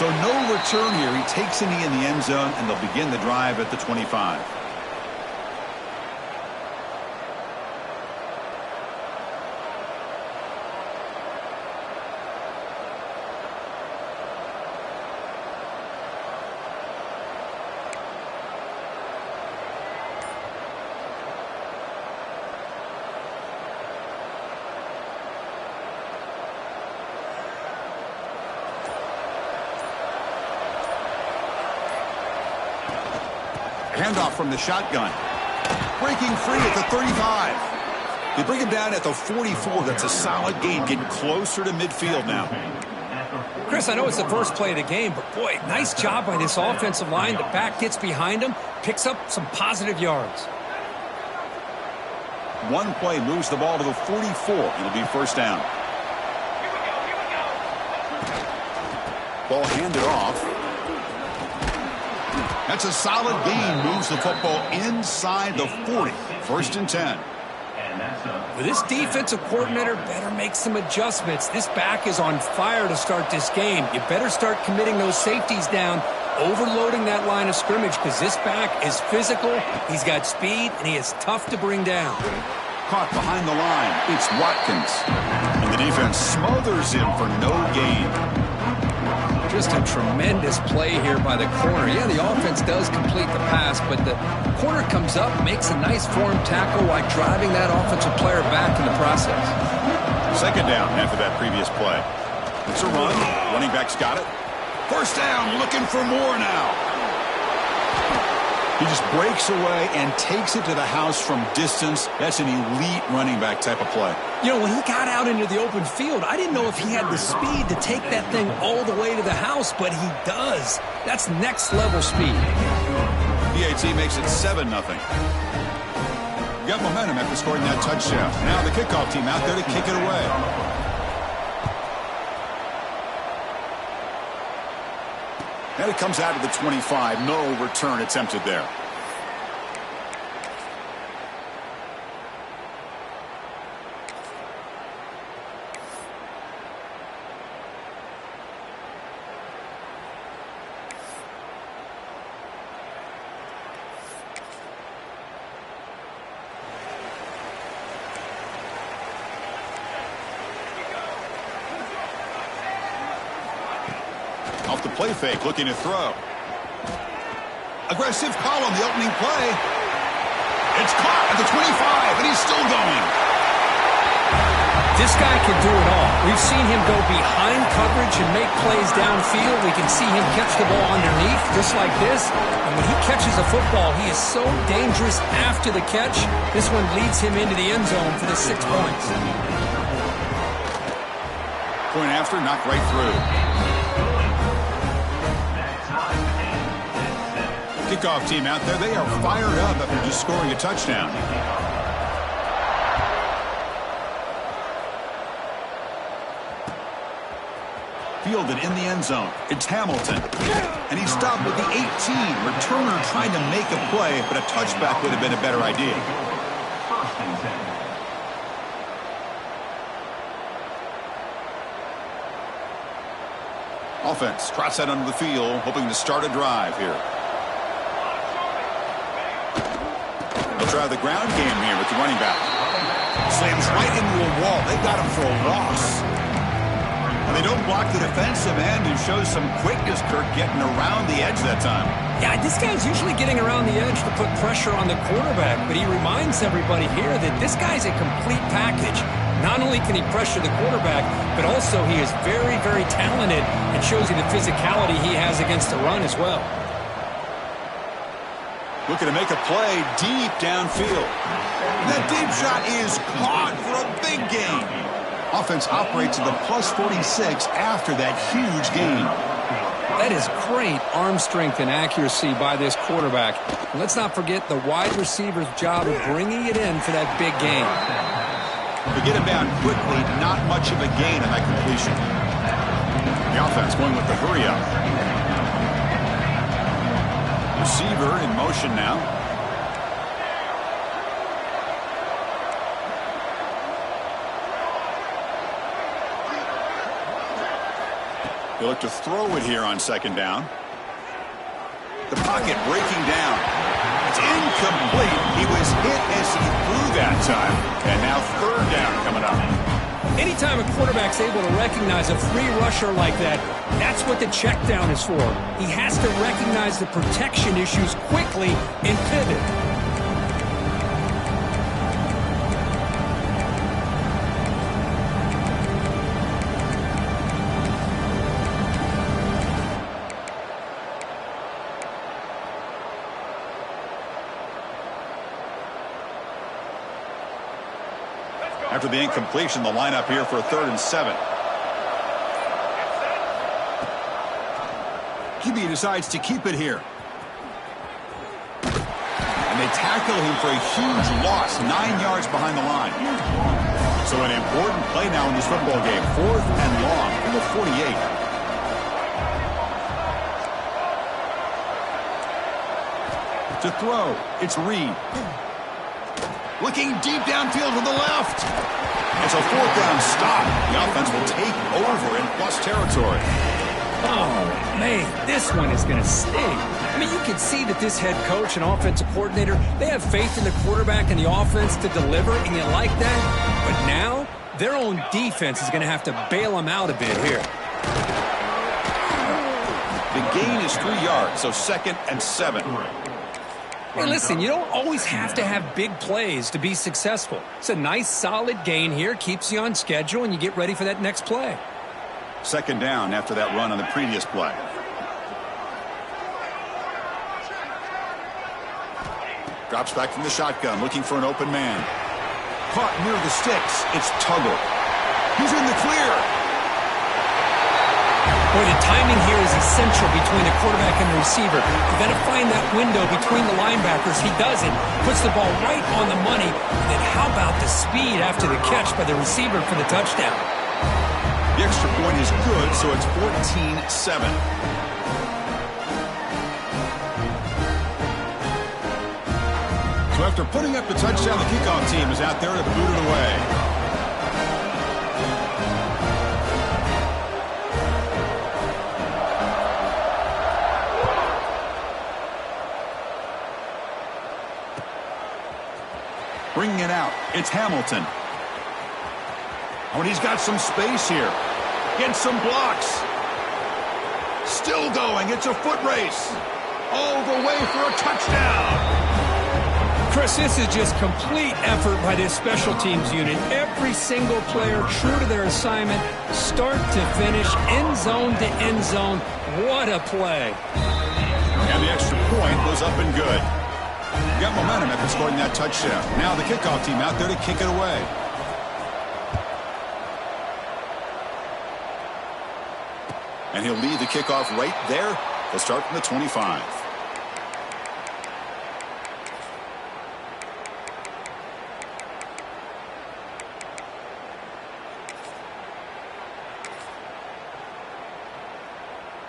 So no return here. He takes a knee in the end zone, and they'll begin the drive at the 25. Handoff from the shotgun. Breaking free at the 35. They bring him down at the 44. That's a solid gain, getting closer to midfield now. Chris, I know it's the first play of the game, but boy, nice job by this offensive line. The back gets behind him, picks up some positive yards. One play moves the ball to the 44. It'll be first down. Ball handed off. That's a solid gain. Moves the football inside the 40. First and 10. Well, this defensive coordinator better make some adjustments. This back is on fire to start this game. You better start committing those safeties down, overloading that line of scrimmage, because this back is physical, he's got speed, and he is tough to bring down. Caught behind the line. It's Watkins. And the defense smothers him for no gain. Just a tremendous play here by the corner. Yeah, the offense does complete the pass, but the corner comes up, makes a nice form tackle while driving that offensive player back in the process. Second down after that previous play. It's a run. Running back's got it. First down, looking for more now. He just breaks away and takes it to the house from distance. That's an elite running back type of play. You know, when he got out into the open field, I didn't know if he had the speed to take that thing all the way to the house, but he does. That's next level speed. PAT makes it 7-0. Got momentum after scoring that touchdown. Now the kickoff team out there to kick it away. And it comes out of the 25. No return attempted there. Off the play fake, looking to throw. Aggressive call on the opening play. It's caught at the 25, and he's still going. This guy can do it all. We've seen him go behind coverage and make plays downfield. We can see him catch the ball underneath, just like this. And when he catches a football, he is so dangerous after the catch. This one leads him into the end zone for the 6 points. Point after, knocked right through. Kickoff team out there, they are fired up after just scoring a touchdown. Fielded in the end zone. It's Hamilton. And he's stopped with the 18. Returner trying to make a play, but a touchback would have been a better idea. Offense trots that under the field, hoping to start a drive here. They'll try the ground game here with the running back. Slams right into a wall. They got him for a loss. And they don't block the defensive end, who shows some quickness, Kirk, getting around the edge that time. Yeah, this guy's usually getting around the edge to put pressure on the quarterback, but he reminds everybody here that this guy's a complete package. Not only can he pressure the quarterback, but also he is very, very talented and shows you the physicality he has against the run as well. Looking to make a play deep downfield. That deep shot is caught for a big gain. Offense operates at the plus 46 after that huge gain. That is great arm strength and accuracy by this quarterback. And let's not forget the wide receiver's job of bringing it in for that big gain. To get him down quickly, not much of a gain on that completion. The offense going with the hurry up. Receiver in motion now. They look to throw it here on second down. The pocket breaking down. It's incomplete. He was hit as he threw that time. And now third down coming up. Anytime a quarterback's able to recognize a free rusher like that, that's what the check down is for. He has to recognize the protection issues quickly and pivot. After the incompletion, the lineup here for a 3rd and 7. QB decides to keep it here. And they tackle him for a huge loss, 9 yards behind the line. So an important play now in this football game. 4th and long from the 48. To throw, it's Reed. Looking deep downfield to the left. It's a 4th down stop. The offense will take over in plus territory. Oh, man, this one is going to sting. I mean, you can see that this head coach and offensive coordinator, they have faith in the quarterback and the offense to deliver, and you like that. But now, their own defense is going to have to bail them out a bit here. The gain is 3 yards, so 2nd and 7. Hey, listen, you don't always have to have big plays to be successful. It's a nice, solid gain here, keeps you on schedule, and you get ready for that next play. 2nd down after that run on the previous play. Drops back from the shotgun, looking for an open man. Caught near the sticks. It's Tuggle. He's in the clear. Boy, the timing here is essential between the quarterback and the receiver. You've got to find that window between the linebackers. He does it, puts the ball right on the money. And then how about the speed after the catch by the receiver for the touchdown? The extra point is good, so it's 14-7. So after putting up the touchdown, the kickoff team is out there to boot it away. Bringing it out, it's Hamilton. Oh, and he's got some space here. Gets some blocks. Still going, it's a foot race. All the way for a touchdown. Chris, this is just complete effort by this special teams unit. Every single player true to their assignment, start to finish, end zone to end zone. What a play. And the extra point was up and good. Got momentum after scoring that touchdown. Now the kickoff team out there to kick it away. And he'll lead the kickoff right there. He'll start from the 25.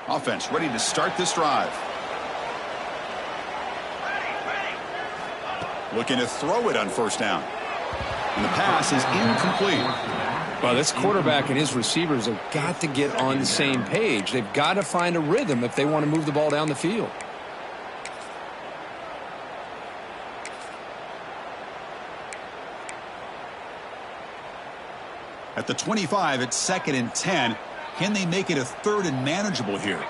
Offense ready to start this drive. Looking to throw it on 1st down. And the pass is incomplete. Well, this quarterback and his receivers have got to get on the same page. They've got to find a rhythm if they want to move the ball down the field. At the 25, it's 2nd and 10. Can they make it a 3rd and manageable here?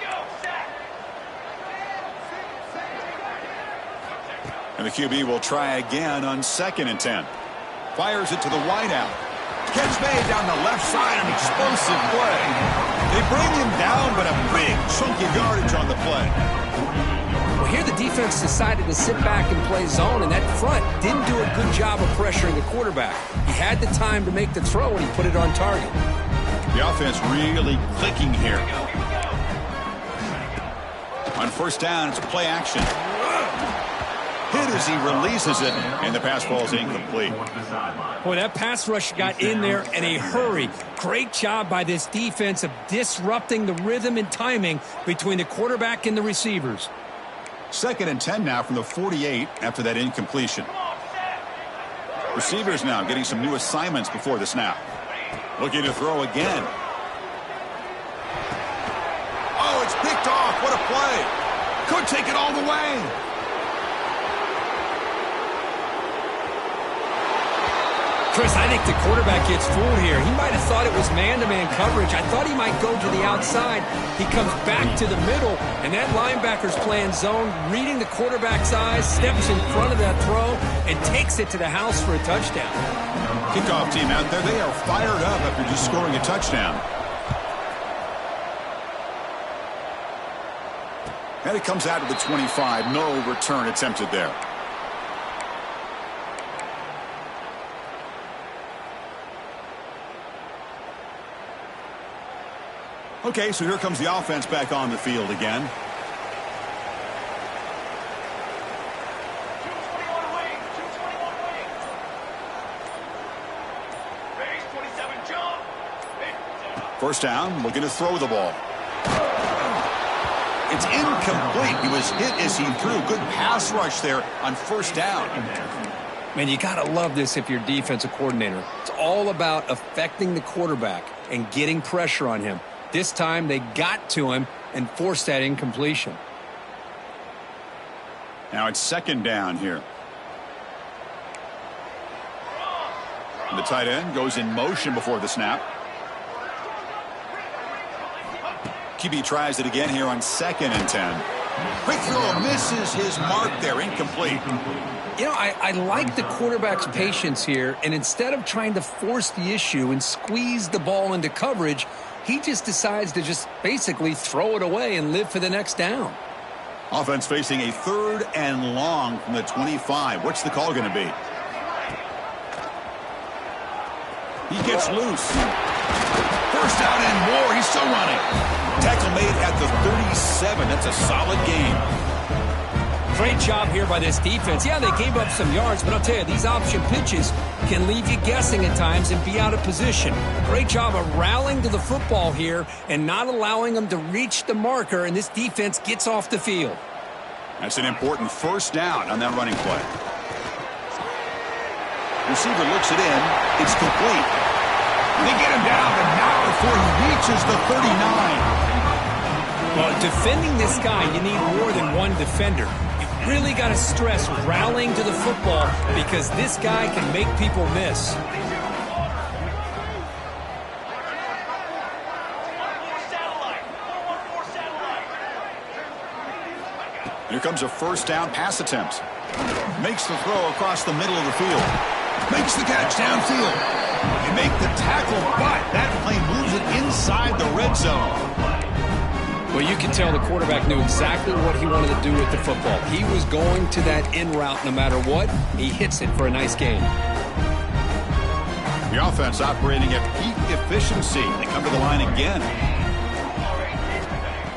And the QB will try again on 2nd and 10. Fires it to the wideout. Catch made down the left side, an explosive play. They bring him down, but a big chunky yardage on the play. Well, here the defense decided to sit back and play zone, and that front didn't do a good job of pressuring the quarterback. He had the time to make the throw, and he put it on target. The offense really clicking here. On 1st down, it's a play action. Hit as he releases it, and the pass falls incomplete. Boy, that pass rush got in there in a hurry. Great job by this defense of disrupting the rhythm and timing between the quarterback and the receivers. 2nd and 10 now from the 48 after that incompletion. Receivers now getting some new assignments before the snap. Looking to throw again. Oh, it's picked off. What a play. Could take it all the way. Chris, I think the quarterback gets fooled here. He might have thought it was man-to-man coverage. I thought he might go to the outside. He comes back to the middle, and that linebacker's playing zone, reading the quarterback's eyes, steps in front of that throw, and takes it to the house for a touchdown. Kickoff team out there, they are fired up after just scoring a touchdown. And it comes out to the 25. No return attempted there. Okay, so here comes the offense back on the field again. First down, looking to throw the ball. It's incomplete. He was hit as he threw. Good pass rush there on first down. Man, you got to love this if you're a defensive coordinator. It's all about affecting the quarterback and getting pressure on him. This time they got to him and forced that incompletion. Now it's second down here. And the tight end goes in motion before the snap. QB tries it again here on 2nd and 10. Quick throw, misses his mark there, incomplete. You know, I like the quarterback's patience here, and instead of trying to force the issue and squeeze the ball into coverage, he just decides to just basically throw it away and live for the next down. Offense facing a 3rd and long from the 25. What's the call going to be? He gets loose. First down and more. He's still running. Tackle made at the 37. That's a solid game. Great job here by this defense. Yeah, they gave up some yards, but I'll tell you, these option pitches can leave you guessing at times and be out of position. Great job of rallying to the football here and not allowing them to reach the marker, and this defense gets off the field. That's an important first down on that running play. Receiver looks it in. It's complete. They get him down, and not before he reaches the 39. Well, defending this guy, you need more than one defender. You really got to stress rallying to the football because this guy can make people miss. Here comes a first down pass attempt. Makes the throw across the middle of the field. Makes the catch downfield. They make the tackle, but that play moves it inside the red zone. Well, you can tell the quarterback knew exactly what he wanted to do with the football. He was going to that in route no matter what. He hits it for a nice gain. The offense operating at peak efficiency. They come to the line again.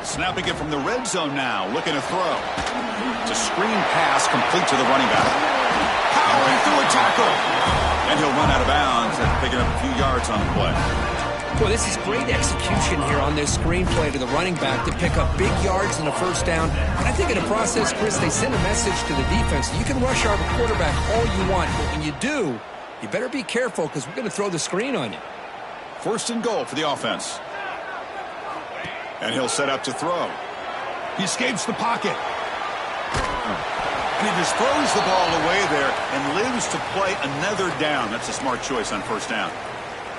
Snapping it from the red zone now. Looking to throw. It's a screen pass complete to the running back. Powering through a tackle. And he'll run out of bounds after picking up a few yards on the play. Well, this is great execution here on this screenplay to the running back to pick up big yards in the first down. And I think in the process, Chris, they send a message to the defense. You can rush our quarterback all you want, but when you do, you better be careful because we're going to throw the screen on you. First and goal for the offense. And he'll set up to throw. He escapes the pocket. And he just throws the ball away there and lives to play another down. That's a smart choice on first down.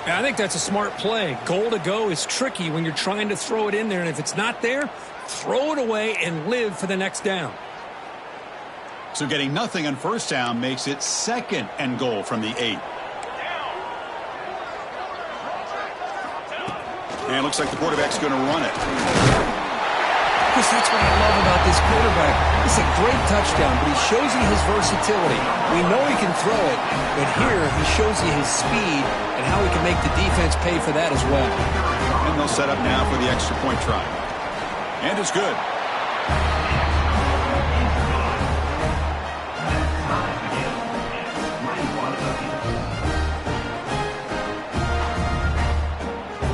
Yeah, I think that's a smart play. Goal to go is tricky when you're trying to throw it in there, and if it's not there, throw it away and live for the next down. So getting nothing on first down makes it 2nd and goal from the 8. And it looks like the quarterback's going to run it. Chris, that's what I love about this quarterback. It's a great touchdown, but he shows you his versatility. We know he can throw it, but here he shows you his speed and how he can make the defense pay for that as well. And they'll set up now for the extra point try. And it's good.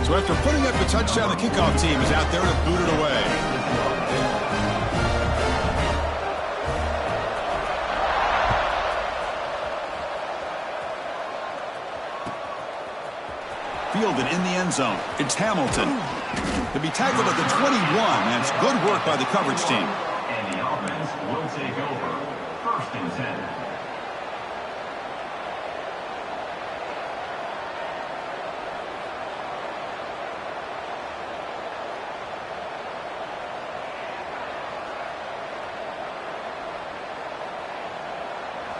So after putting up the touchdown, the kickoff team is out there to boot it away. Fielded in the end zone. It's Hamilton. To be tackled at the 21, that's good work by the coverage team. And the offense will take over. 1st and 10.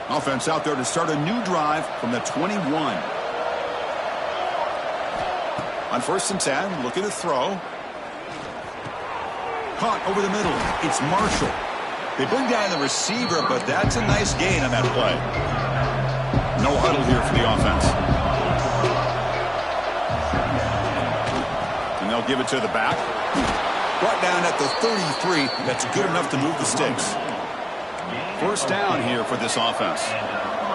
Offense out there to start a new drive from the 21. On 1st and 10, looking to throw. Caught over the middle. It's Marshall. They bring down the receiver, but that's a nice gain on that play. No huddle here for the offense. And they'll give it to the back. Brought down at the 33. That's good enough to move the sticks. 1st down here for this offense.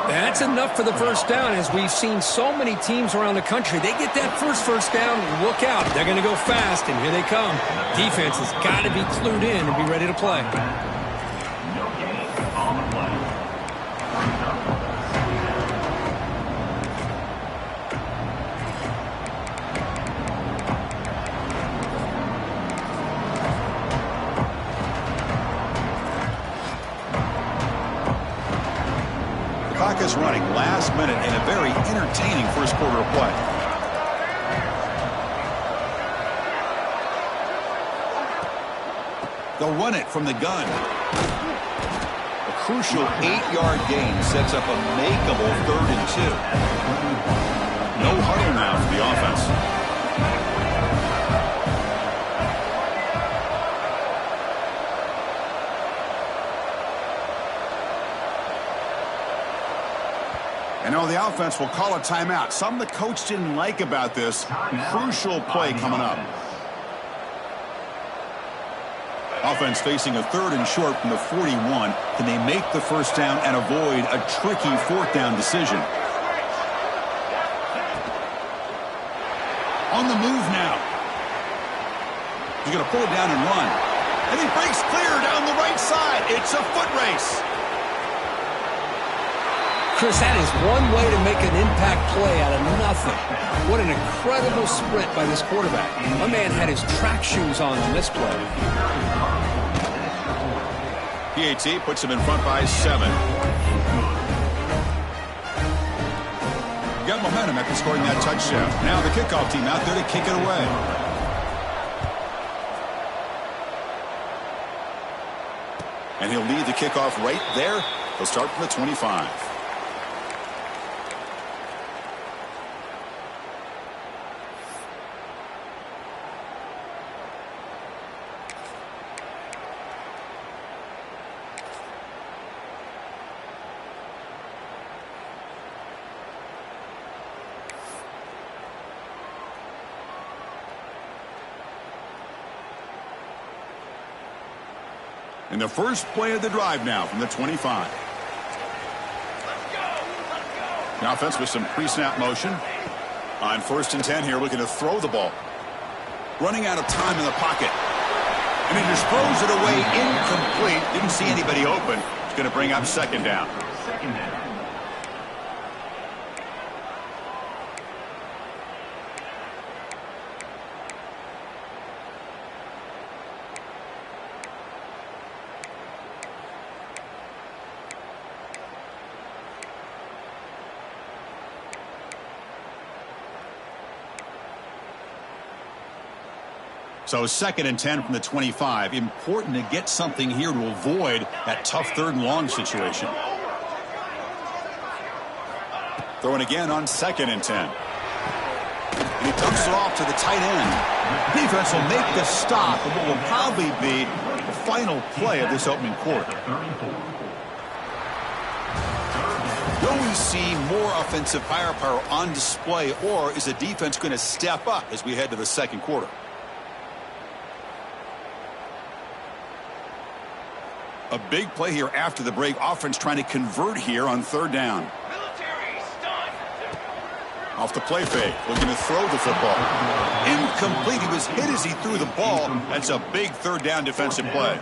That's enough for the 1st down, as we've seen so many teams around the country. They get that first down, look out. They're going to go fast, and here they come. Defense has got to be clued in and be ready to play. Clock is running last minute in a very entertaining 1st quarter of play. They'll run it from the gun. A crucial 8-yard gain sets up a makeable 3rd and 2. No huddle now for the offense. I know the offense will call a timeout. Something the coach didn't like about this. Crucial play coming up. Offense facing a 3rd and short from the 41. Can they make the 1st down and avoid a tricky 4th down decision? On the move now. He's going to pull it down and run. And he breaks clear down the right side. It's a foot race. Chris, that is one way to make an impact play out of nothing. What an incredible sprint by this quarterback. My man had his track shoes on this play. PAT puts him in front by 7. Got momentum after scoring that touchdown. Now the kickoff team out there to kick it away. And he'll lead the kickoff right there. He'll start from the 25. In the first play of the drive now from the 25. The offense with some pre-snap motion. On 1st and 10 here, looking to throw the ball. Running out of time in the pocket. And he just throws it away incomplete. Didn't see anybody open. It's going to bring up 2nd down. So 2nd and 10 from the 25. Important to get something here to avoid that tough 3rd and long situation. Throwing again on 2nd and 10. And he dumps it off to the tight end. Defense will make the stop of what will probably be the final play of this opening quarter. Will we see more offensive firepower on display, or is the defense going to step up as we head to the 2nd quarter? A big play here after the break. Offense trying to convert here on 3rd down. Off the play fake. Looking to throw the football. Incomplete. He was hit as he threw the ball. That's a big 3rd down defensive play.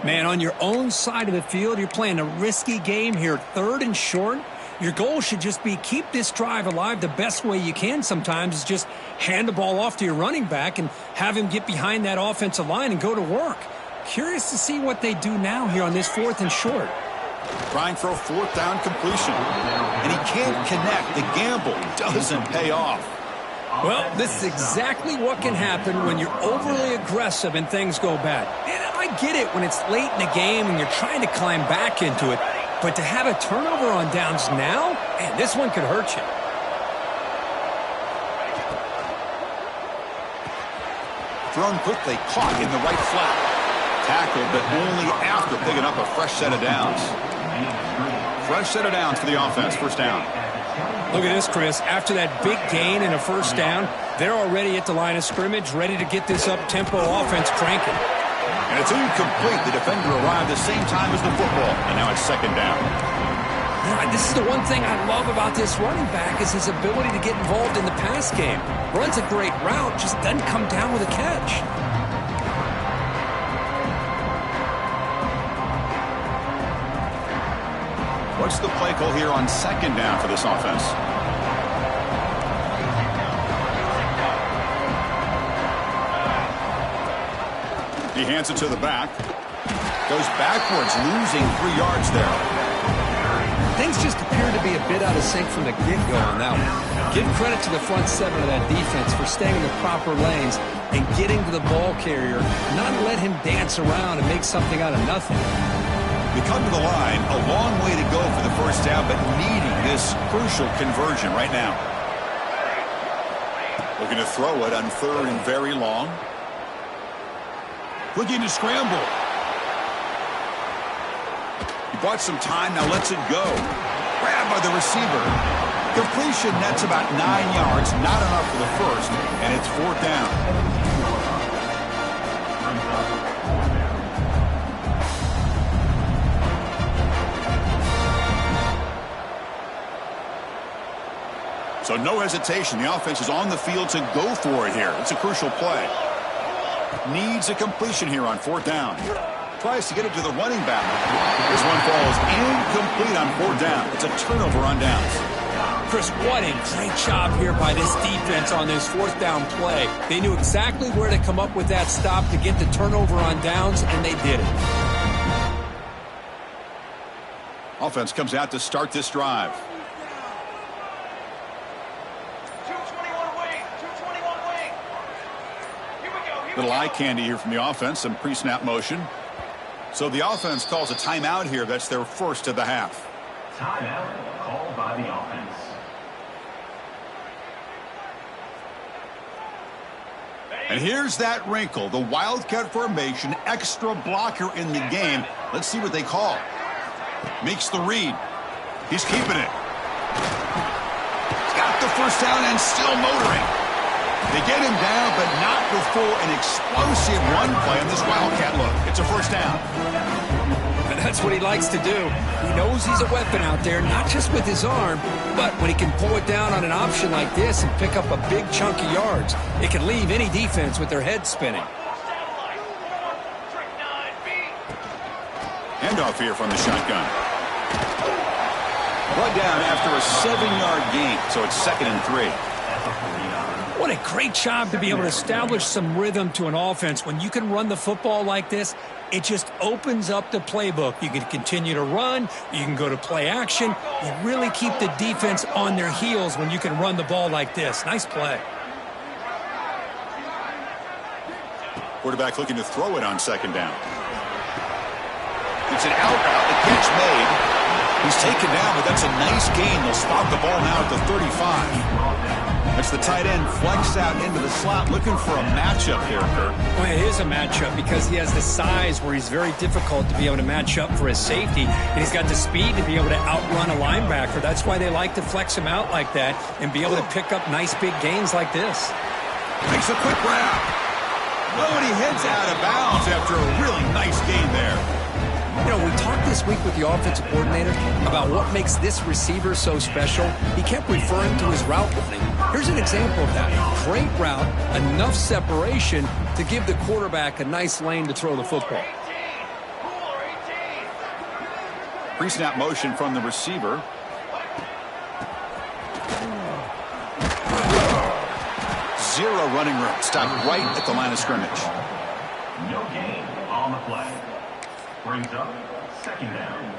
Man, on your own side of the field, you're playing a risky game here. 3rd and short. Your goal should just be keep this drive alive the best way you can sometimes is just hand the ball off to your running back and have him get behind that offensive line and go to work. Curious to see what they do now here on this 4th and short. Trying for a 4th down completion. And he can't connect. The gamble doesn't pay off. Well, this is exactly what can happen when you're overly aggressive and things go bad. And I get it when it's late in the game and you're trying to climb back into it. But to have a turnover on downs now, man, this one could hurt you. Thrown quickly, caught in the right flat. Tackled, but only after picking up a fresh set of downs. Fresh set of downs for the offense, 1st down. Look at this, Chris. After that big gain and a 1st down, they're already at the line of scrimmage, ready to get this up-tempo offense cranking. And it's incomplete. The defender arrived the same time as the football, and now it's 2nd down. Yeah, this is the one thing I love about this running back is his ability to get involved in the pass game. Runs a great route, just doesn't come down with a catch. What's the play call here on 2nd down for this offense? He hands it to the back. Goes backwards, losing 3 yards there. Things just appear to be a bit out of sync from the get-go on that one. Give credit to the front 7 of that defense for staying in the proper lanes and getting to the ball carrier, not let him dance around and make something out of nothing. They come to the line, a long way to go for the 1st down, but needing this crucial conversion right now. Looking to throw it on 3rd and very long. Looking to scramble. He bought some time, now lets it go. Grabbed by the receiver. Completion nets about 9 yards, not enough for the 1st, and it's 4th down. So no hesitation. The offense is on the field to go for it here. It's a crucial play. Needs a completion here on 4th down. Tries to get it to the running back. This one falls incomplete on 4th down. It's a turnover on downs. Chris, what a great job here by this defense on this 4th down play. They knew exactly where to come up with that stop to get the turnover on downs, and they did it. Offense comes out to start this drive. Little eye candy here from the offense, some pre-snap motion. So the offense calls a timeout here. That's their 1st of the half. Timeout called by the offense. And here's that wrinkle, the Wildcat formation, extra blocker in the game. Let's see what they call. Makes the read. He's keeping it. He's got the 1st down and still motoring. They get him down, but not before an explosive run play on this Wildcat look. It's a 1st down. And that's what he likes to do. He knows he's a weapon out there, not just with his arm, but when he can pull it down on an option like this and pick up a big chunk of yards, it can leave any defense with their head spinning. Handoff here from the shotgun. Brought down after a 7-yard gain, so it's 2nd and 3. What a great job to be able to establish some rhythm to an offense. When you can run the football like this, it just opens up the playbook. You can continue to run. You can go to play action. You really keep the defense on their heels when you can run the ball like this. Nice play. Quarterback looking to throw it on 2nd down. It's an out route. The catch made. He's taken down, but that's a nice gain. They'll spot the ball now at the 35. That's the tight end flex out into the slot, looking for a matchup here, Kurt. Well, it is a matchup because he has the size where he's very difficult to be able to match up for his safety, and he's got the speed to be able to outrun a linebacker. That's why they like to flex him out like that and be able to pick up nice big gains like this. Makes a quick grab. Oh, and he heads out of bounds after a really nice gain there. You know, we talked this week with the offensive coordinator about what makes this receiver so special. He kept referring to his route running. Here's an example of that. Great route, enough separation to give the quarterback a nice lane to throw the football. Pre-snap motion from the receiver. Zero running room. Stopped right at the line of scrimmage. No gain on the play. Brings up second down.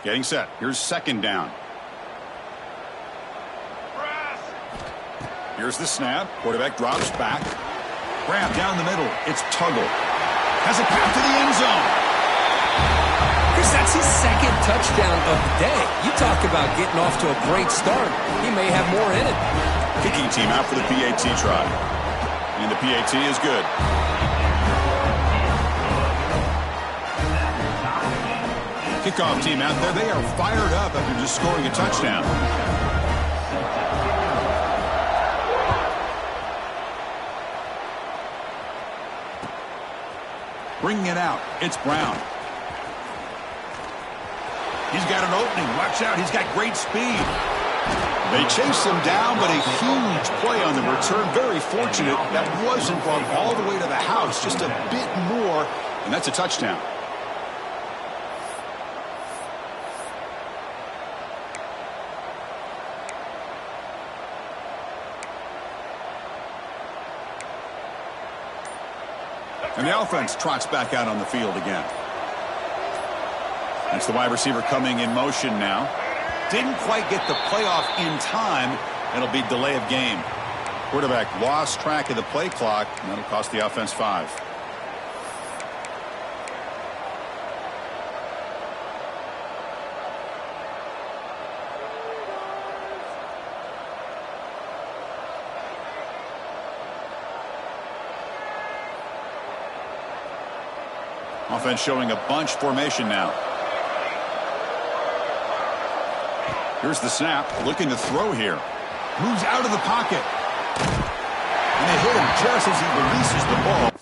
Getting set. Here's second down. Here's the snap. Quarterback drops back. Grab down the middle. It's Tuggle. Has a path to the end zone. Chris, that's his second touchdown of the day. You talk about getting off to a great start. He may have more in it. Kicking team out for the PAT try. And the PAT is good. Kickoff team out there. They are fired up after just scoring a touchdown. Bringing it out. It's Brown. He's got an opening. Watch out. He's got great speed. They chase him down, but a huge play on the return. Very fortunate that wasn't brought all the way to the house. Just a bit more, and that's a touchdown. And the offense trots back out on the field again. That's the wide receiver coming in motion now. Didn't quite get the playoff in time. It'll be delay of game. Quarterback lost track of the play clock, and that'll cost the offense 5. Offense showing a bunch formation now. Here's the snap. Looking to throw here. Moves out of the pocket. And they hit him just as he releases the ball.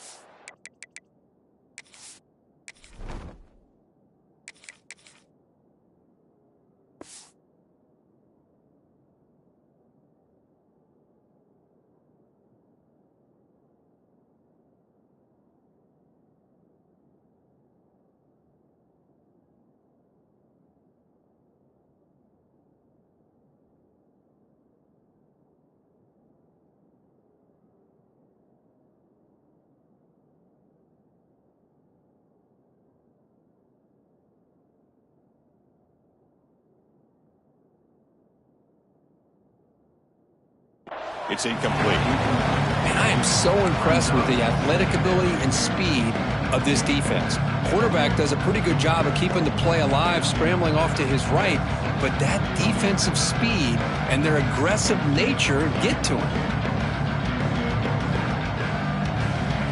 It's incomplete. Man, I am so impressed with the athletic ability and speed of this defense. Quarterback does a pretty good job of keeping the play alive, scrambling off to his right, but that defensive speed and their aggressive nature get to him.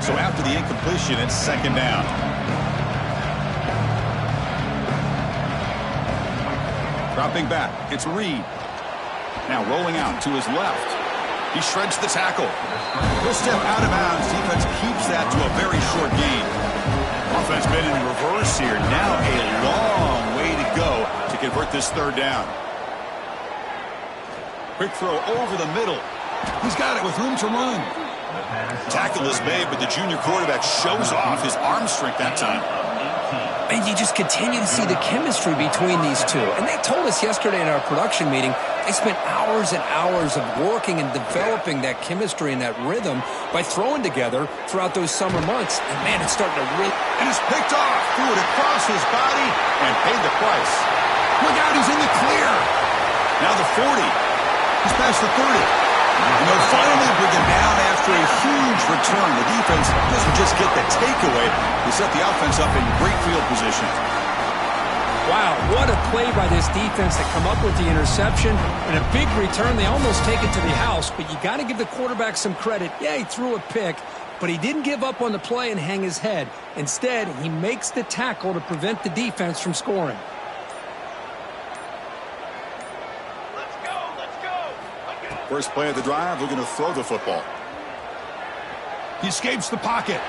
So after the incompletion, it's second down. Dropping back, it's Reed. Now rolling out to his left. He shreds the tackle. He'll step out of bounds. Defense keeps that to a very short gain. Offense been in reverse here. Now a long way to go to convert this third down. Quick throw over the middle. He's got it with room to run. Tackle is made, but the junior quarterback shows off his arm strength that time. And you just continue to see the chemistry between these two. And they told us yesterday in our production meeting, they spent hours and hours of working and developing that chemistry and that rhythm by throwing together throughout those summer months. And, man, it's starting to really... And it's picked off, threw it across his body, and paid the price. Look out, he's in the clear. Now the 40. He's past the 30. And they'll finally bring him down after a huge return. The defense doesn't just get the takeaway. They set the offense up in great field position. Wow, what a play by this defense to come up with the interception and a big return. They almost take it to the house, but you got to give the quarterback some credit. Yeah, he threw a pick, but he didn't give up on the play and hang his head. Instead, he makes the tackle to prevent the defense from scoring. First play of the drive, looking to throw the football. He escapes the pocket.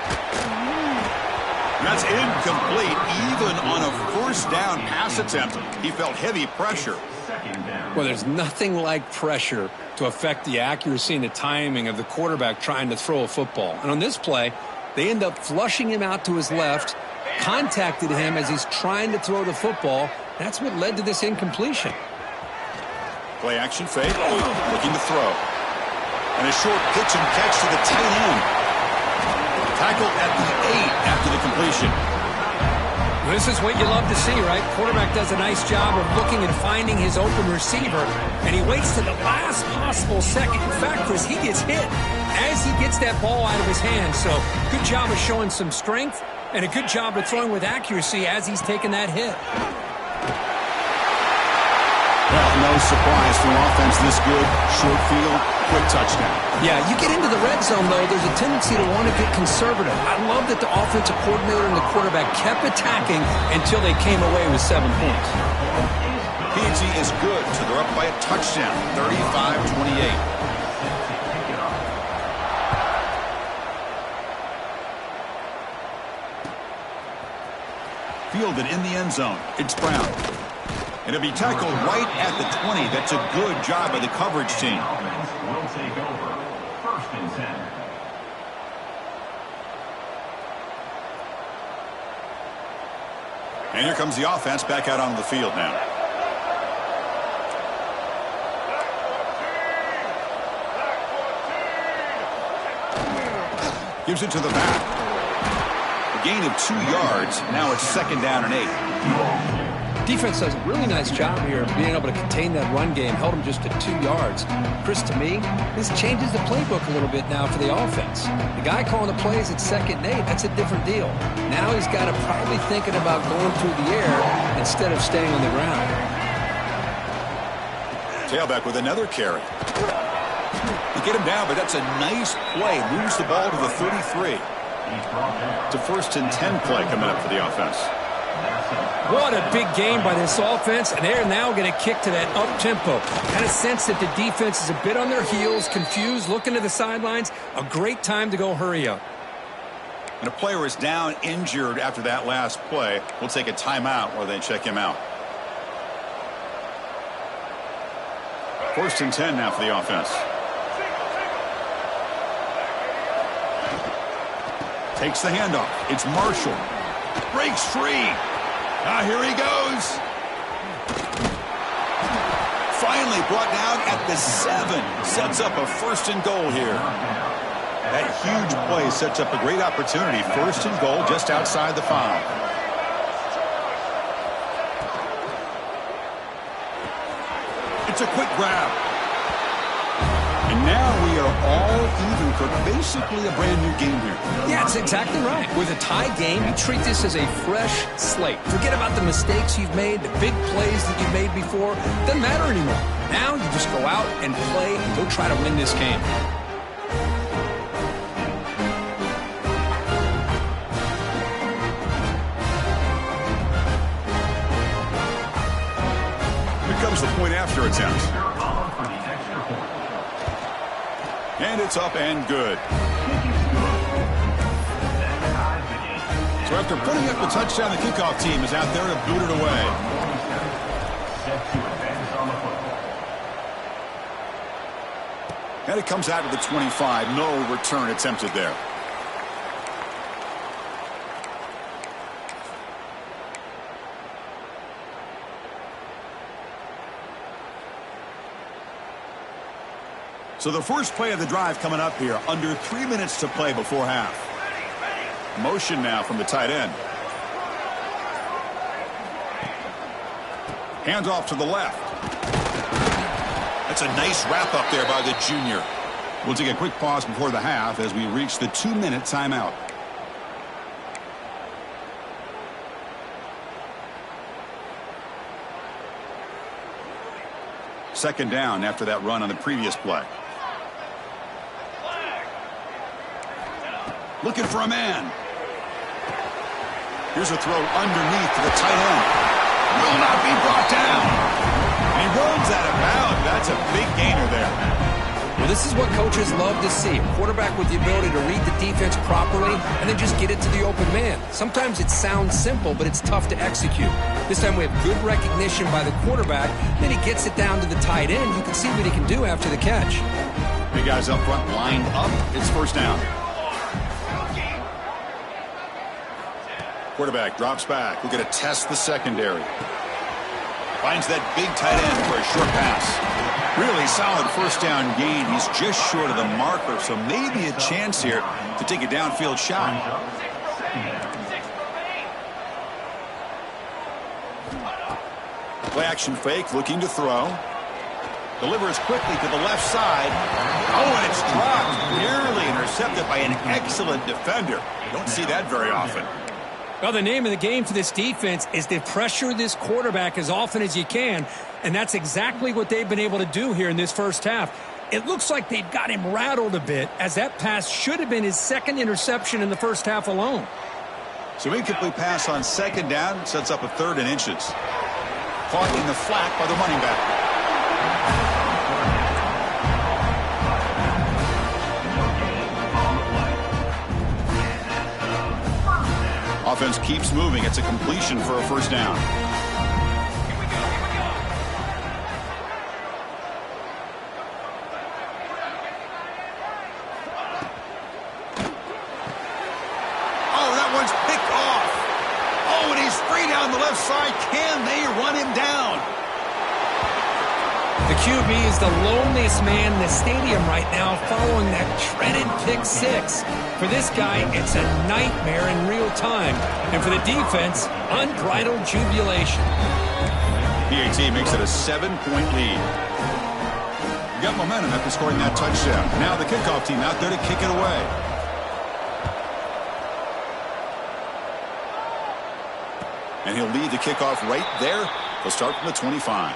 That's incomplete, even on a first down pass attempt. He felt heavy pressure. Well, there's nothing like pressure to affect the accuracy and the timing of the quarterback trying to throw a football. And on this play, They end up flushing him out to his left, contacted him as he's trying to throw the football. That's what led to this incompletion. Play action fake, looking to throw. And a short pitch and catch to the tight end. Tackled at the 8 after the completion. This is what you love to see, right? Quarterback does a nice job of looking and finding his open receiver, and he waits to the last possible second. In fact, Chris, he gets hit as he gets that ball out of his hands. So good job of showing some strength and a good job of throwing with accuracy as he's taking that hit. Well, no surprise for an offense this good. Short field, quick touchdown. Yeah, you get into the red zone, though, there's a tendency to want to get conservative. I love that the offensive coordinator and the quarterback kept attacking until they came away with 7 points. PNC is good, so they're up by a touchdown, 35-28. Fielded in the end zone. It's Brown. And it'll be tackled right at the 20. That's a good job by the coverage team. Will take over. 1st and 10. And here comes the offense back out onto the field now. Gives it to the back. A gain of 2 yards. Now it's 2nd down and 8. Defense does a really nice job here of being able to contain that run game. Held him just to 2 yards. Chris, to me, this changes the playbook a little bit now for the offense. The guy calling the plays at 2nd and 8, that's a different deal. Now he's got to probably thinking about going through the air instead of staying on the ground. Tailback with another carry. You get him down, but that's a nice play. Moves the ball to the 33. It's a 1st and 10 play coming up for the offense. What a big game by this offense, and they're now going to kick to that up-tempo. Kind of sense that the defense is a bit on their heels, confused, looking to the sidelines. A great time to go hurry up. And a player is down, injured after that last play. We'll take a timeout while they check him out. 1st and 10 now for the offense. Takes the handoff. It's Marshall. Breaks free. Now here he goes. Finally brought down at the 7. Sets up a 1st and goal here. That huge play sets up a great opportunity. 1st and goal just outside the 5. It's a quick grab. And now we are all even, Kirk. Basically a brand new game here. Yeah, that's exactly right. With a tie game, you treat this as a fresh slate. Forget about the mistakes you've made, the big plays that you've made before. Doesn't matter anymore. Now you just go out and play and go try to win this game. Here comes the point after attempt. And it's up and good. So after putting up the touchdown, the kickoff team is out there to boot it away. And it comes out to the 25. No return attempted there. So the first play of the drive coming up here. Under 3 minutes to play before half. Motion now from the tight end. Hands off to the left. That's a nice wrap up there by the junior. We'll take a quick pause before the half as we reach the 2-minute timeout. Second down after that run on the previous play. Looking for a man. Here's a throw underneath to the tight end. Will not be brought down. And he runs out of bounds. That's a big gainer there. Well, this is what coaches love to see. A quarterback with the ability to read the defense properly and then just get it to the open man. Sometimes it sounds simple, but it's tough to execute. This time we have good recognition by the quarterback. Then he gets it down to the tight end. You can see what he can do after the catch. Big guys up front lined up. It's 1st down. Quarterback drops back. We're going to test the secondary. Finds that big tight end for a short pass. Really solid first down gain. He's just short of the marker, so maybe a chance here to take a downfield shot. Play action fake, looking to throw. Delivers quickly to the left side. Oh, and it's dropped. Nearly intercepted by an excellent defender. You don't see that very often. Well, the name of the game for this defense is to pressure this quarterback as often as you can, and that's exactly what they've been able to do here in this first half. It looks like they've got him rattled a bit, as that pass should have been his second interception in the first half alone. So incomplete pass on second down sets up a 3rd and inches. Caught in the flat by the running back. Offense keeps moving. It's a completion for a first down. Oh, that one's picked off. Oh, and he's free down the left side. Can they run him down? The QB is the loneliest man in the stadium right now following that dreaded pick 6. For this guy, it's a nightmare in real time. And for the defense, unbridled jubilation. PAT makes it a 7-point lead. Got momentum after scoring that touchdown. Now the kickoff team out there to kick it away. And he'll lead the kickoff right there. He'll start from the 25.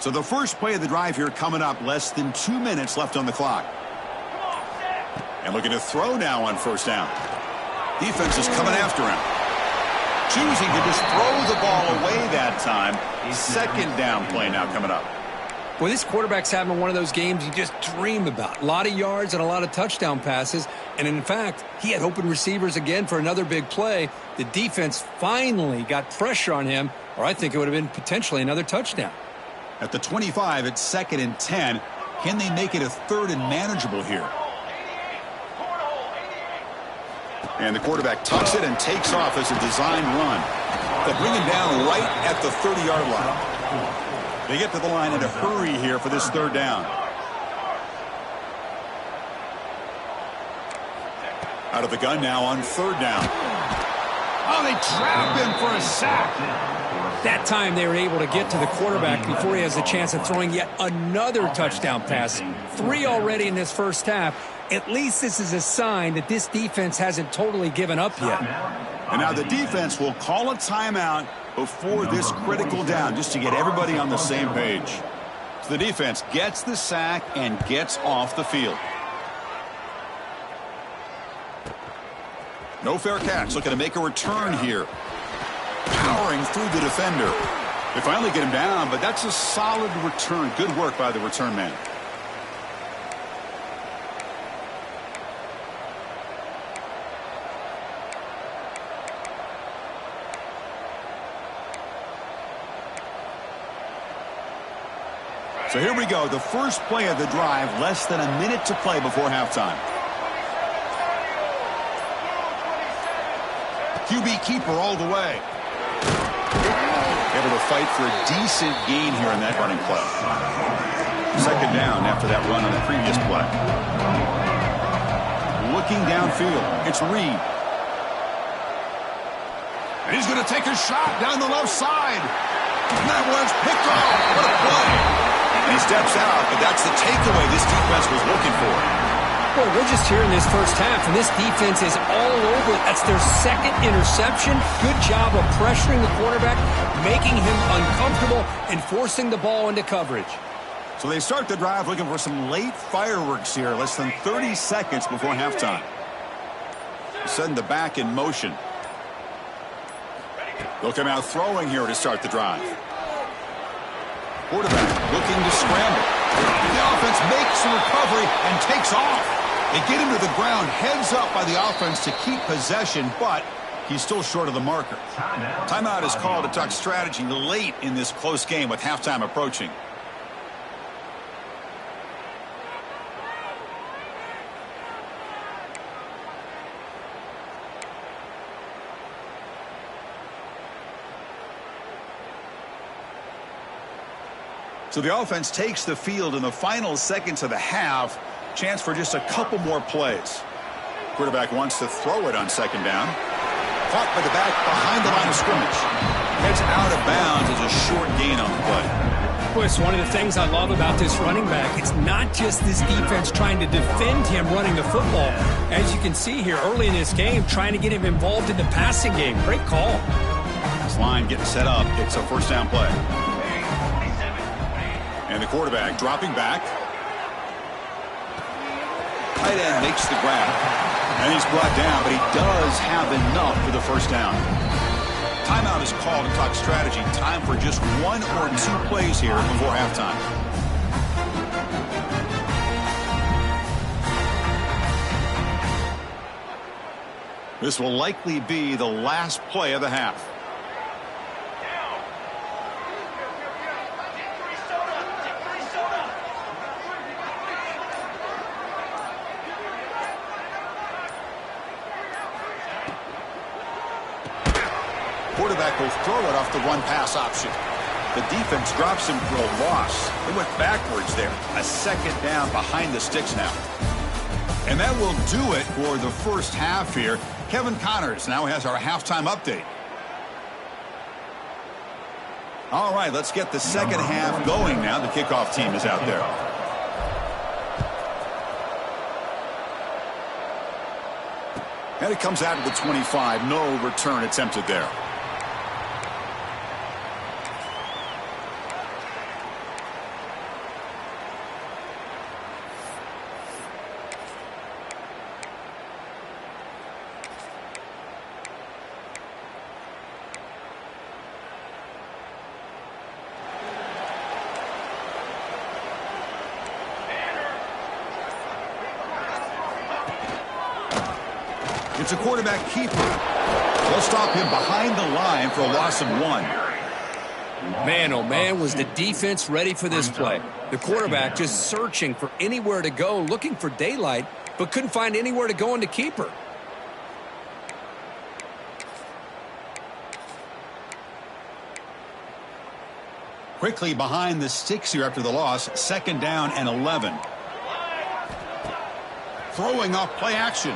So the first play of the drive here coming up, less than 2 minutes left on the clock. And looking to throw now on first down. Defense is coming after him. Choosing to just throw the ball away that time. Second down play now coming up. Well, this quarterback's having one of those games you just dream about. A lot of yards and a lot of touchdown passes. And in fact, he had open receivers again for another big play. The defense finally got pressure on him, or I think it would have been potentially another touchdown. At the 25, it's 2nd and 10. Can they make it a 3rd and manageable here? And the quarterback tucks it and takes off as a design run. They'll bring him down right at the 30-yard line. They get to the line in a hurry here for this 3rd down. Out of the gun now on 3rd down. Oh, they trap him for a sack. That time they were able to get to the quarterback before he has a chance of throwing yet another touchdown pass. 3 already in this first half. At least this is a sign that this defense hasn't totally given up yet. And now the defense will call a timeout before this critical down, just to get everybody on the same page. So the defense gets the sack and gets off the field. No fair catch. Looking to make a return here. Powering through the defender. They finally get him down, but that's a solid return. Good work by the return man. So here we go. The first play of the drive. Less than a minute to play before halftime. QB keeper all the way. Able to fight for a decent gain here in that running play. 2nd down after that run on the previous play. Looking downfield. It's Reed. And he's going to take a shot down the left side. And that one's picked off. What a play. And he steps out, but that's the takeaway this defense was looking for. Well, we're just here in this first half, and this defense is all over. That's their 2nd interception. Good job of pressuring the quarterback, making him uncomfortable, and forcing the ball into coverage. So they start the drive looking for some late fireworks here, less than 30 seconds before halftime. Send the back in motion. They'll come out throwing here to start the drive. Quarterback looking to scramble. The offense makes the recovery and takes off. They get him to the ground, heads up by the offense to keep possession, but he's still short of the marker. Timeout is called to talk strategy late in this close game with halftime approaching. So the offense takes the field in the final seconds of the half. Chance for just a couple more plays. Quarterback wants to throw it on second down. Caught by the back behind the line of scrimmage. Heads out of bounds as a short gain on the play. Boy, it's one of the things I love about this running back. It's not just this defense trying to defend him running the football. As you can see here early in this game, trying to get him involved in the passing game. Great call. This line getting set up. It's a first down play. And the quarterback dropping back. Tight end makes the grab. And he's brought down, but he does have enough for the first down. Timeout is called to talk strategy. Time for just one or two plays here before halftime. This will likely be the last play of the half. Quarterback will throw it off the run-pass option. The defense drops him for a loss. They went backwards there. A second down behind the sticks now. And that will do it for the first half here. Kevin Connors now has our halftime update. All right, let's get the second half going now. The kickoff team is out there. And it comes out to the 25. No return attempted there. It's a quarterback keeper. They'll stop him behind the line for a loss of 1. Man, oh man, was the defense ready for this play. The quarterback just searching for anywhere to go, looking for daylight, but couldn't find anywhere to go in the keeper. Quickly behind the sticks here after the loss. Second down and 11. Throwing off play action.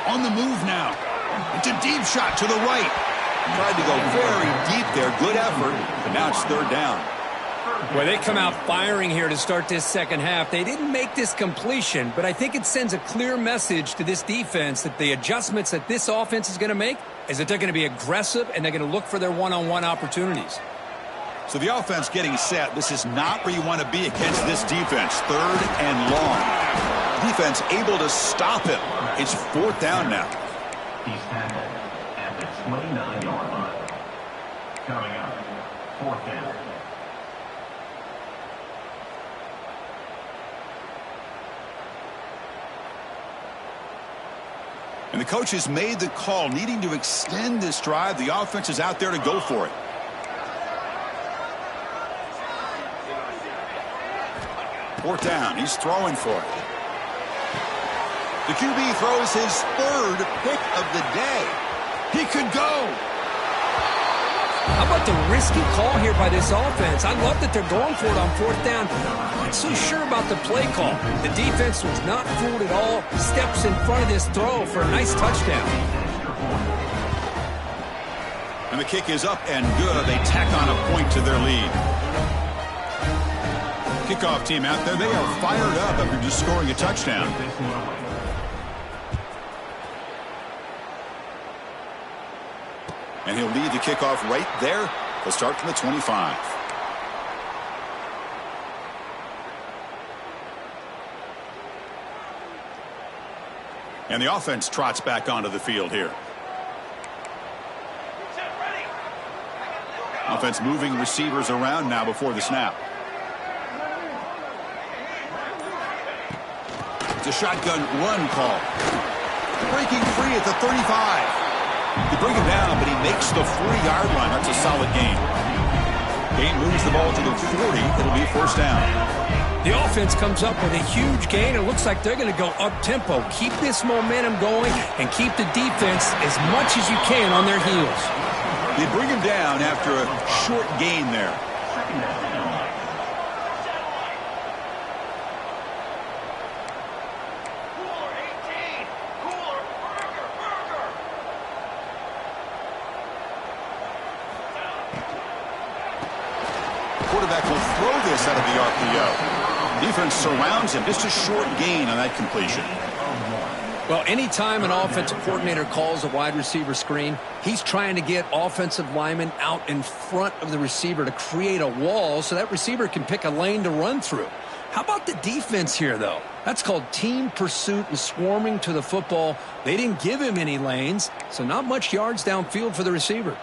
On the move now. It's a deep shot to the right. Tried to go very deep there. Good effort. But now it's third down. Well, they come out firing here to start this second half. They didn't make this completion, but I think it sends a clear message to this defense that the adjustments that this offense is going to make is that they're going to be aggressive and they're going to look for their one-on-one opportunities. So the offense getting set. This is not where you want to be against this defense. Third and long. Defense able to stop him. It's fourth down now. He's tackled at the 29-yard line. Coming up, fourth down. And the coach has made the call, needing to extend this drive. The offense is out there to go for it. Fourth down. He's throwing for it. The QB throws his third pick of the day. He could go. How about the risky call here by this offense? I love that they're going for it on fourth down. Not so sure about the play call. The defense was not fooled at all. Steps in front of this throw for a nice touchdown. And the kick is up and good. They tack on a point to their lead. Kickoff team out there. They are fired up after just scoring a touchdown. And he'll lead the kickoff right there. They'll start from the 25. And the offense trots back onto the field here. Offense moving receivers around now before the snap. a shotgun run call. Breaking free at the 35. They bring him down, but he makes the 40-yard line. That's a solid gain. Gain moves the ball to the 40. It'll be first down. The offense comes up with a huge gain. It looks like they're going to go up-tempo. Keep this momentum going and keep the defense as much as you can on their heels. They bring him down after a short gain there. Quarterback will throw this out of the RPO. Defense surrounds him. Just a short gain on that completion. Well, anytime an offensive coordinator calls a wide receiver screen, he's trying to get offensive linemen out in front of the receiver to create a wall so that receiver can pick a lane to run through. How about the defense here, though? That's called team pursuit and swarming to the football. They didn't give him any lanes, so not much yards downfield for the receiver.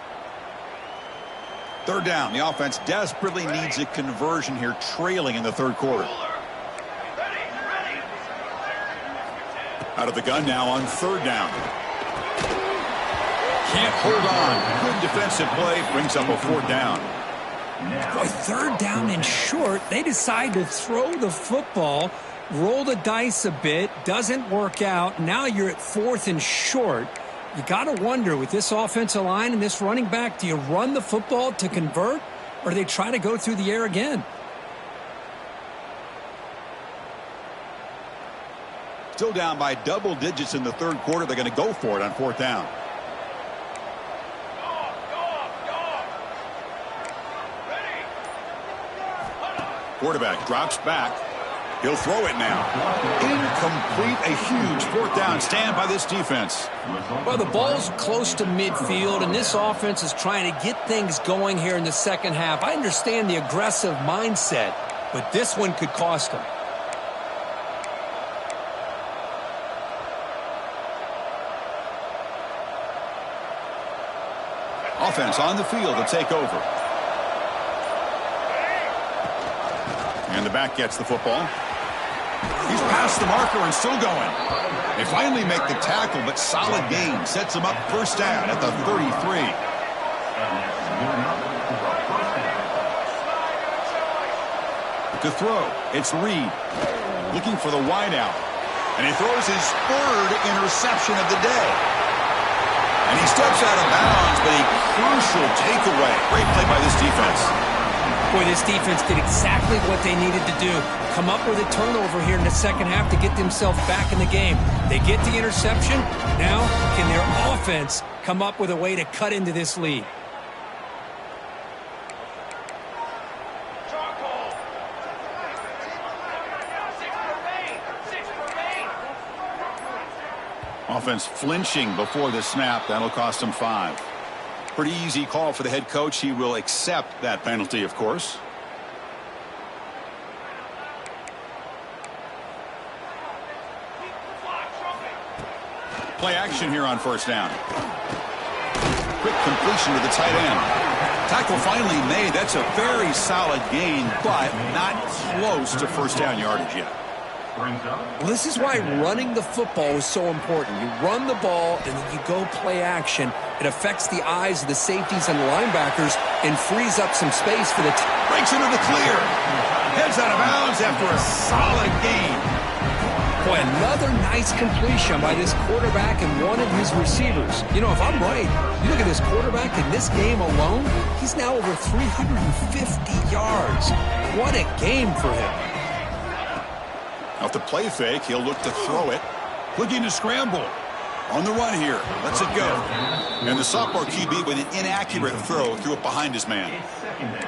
Third down. The offense desperately needs a conversion here, trailing in the third quarter. Out of the gun now on third down. Can't hold on. Good defensive play. Brings up a fourth down. Boy, third down and short. They decide to throw the football, roll the dice a bit. Doesn't work out. Now you're at fourth and short. You got to wonder, with this offensive line and this running back, do you run the football to convert, or do they try to go through the air again? Still down by double digits in the third quarter. They're going to go for it on fourth down. Quarterback drops back. He'll throw it now. Incomplete. A huge fourth down stand by this defense. Well, the ball's close to midfield, and this offense is trying to get things going here in the second half. I understand the aggressive mindset, but this one could cost them. Offense on the field to take over. And the back gets the football. He's past the marker and still going. They finally make the tackle, but solid gain sets him up first down at the 33. To throw, it's Reed looking for the wideout. And he throws his third interception of the day. And he steps out of bounds, but a crucial takeaway. Great play by this defense. Boy, this defense did exactly what they needed to do. Come up with a turnover here in the second half to get themselves back in the game. They get the interception. Now, can their offense come up with a way to cut into this lead? Offense flinching before the snap. That'll cost him 5. Pretty easy call for the head coach. He will accept that penalty, of course. Play action here on first down. Quick completion to the tight end. Tackle finally made. That's a very solid gain, but not close to first down yardage yet. Well, this is why running the football is so important. You run the ball, and then you go play action. It affects the eyes of the safeties and the linebackers and frees up some space for the breaks into the clear. Heads out of bounds after a solid gain. Boy, another nice completion by this quarterback and one of his receivers. You know, if I'm right, you look at this quarterback in this game alone, he's now over 350 yards. What a game for him. Off the play fake, he'll look to throw it. Looking to scramble. On the run here. Lets it go. And the sophomore QB with an inaccurate throw threw it behind his man.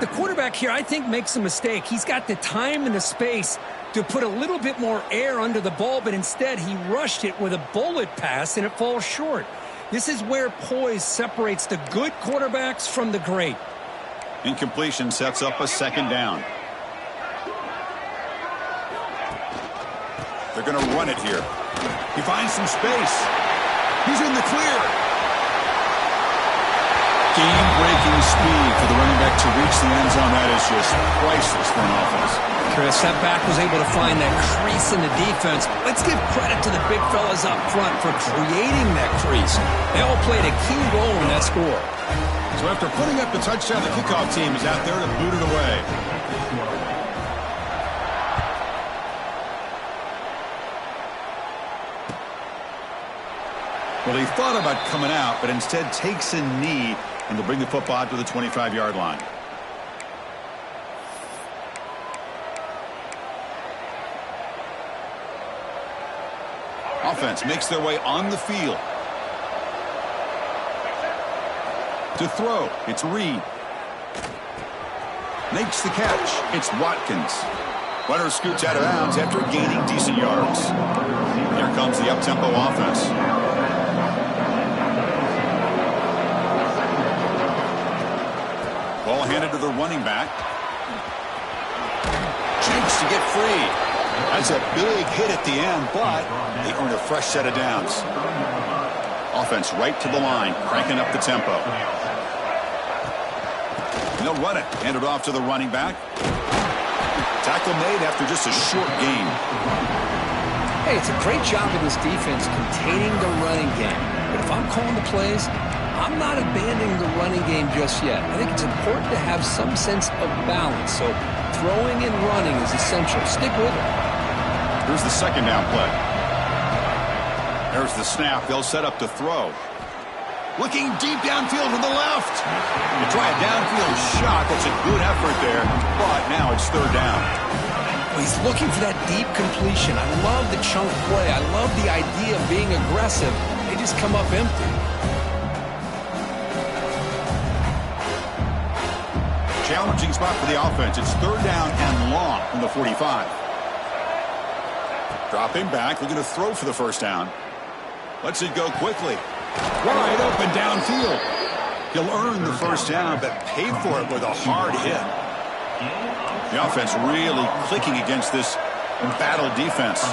The quarterback here, I think, makes a mistake. He's got the time and the space to put a little bit more air under the ball, but instead he rushed it with a bullet pass, and it falls short. This is where poise separates the good quarterbacks from the great. Incompletion sets up a second down. They're going to run it here. He finds some space. He's in the clear. Game-breaking speed for the running back to reach the end zone. That is just priceless for an offense. Chris. That back was able to find that crease in the defense. Let's give credit to the big fellas up front for creating that crease. They all played a key role in that score. So after putting up the touchdown, the kickoff team is out there to boot it away. Well, he thought about coming out, but instead takes a knee, and they'll bring the football out to the 25-yard line. Offense makes their way on the field. To throw, it's Reed. Makes the catch, it's Watkins. Runner scoots out of bounds after gaining decent yards. Here comes the up-tempo offense. Ball handed to the running back. Chance to get free. That's a big hit at the end, but they earn a fresh set of downs. Offense right to the line, cranking up the tempo. They'll run it. Hand it off to the running back. Tackle made after just a short gain. Hey, it's a great job of this defense containing the running game. But if I'm calling the plays, I'm not abandoning the running game just yet. I think it's important to have some sense of balance. So throwing and running is essential. Stick with it. Here's the second down play. There's the snap. They'll set up to throw. Looking deep downfield to the left. You try a downfield shot. That's a good effort there. But now it's third down. Well, he's looking for that deep completion. I love the chunk play. I love the idea of being aggressive. They just come up empty. Challenging spot for the offense. It's third down and long from the 45. Dropping back, looking to throw for the first down. Lets it go quickly. Wide open downfield. He'll earn the first down, but pay for it with a hard hit. The offense really clicking against this battle defense.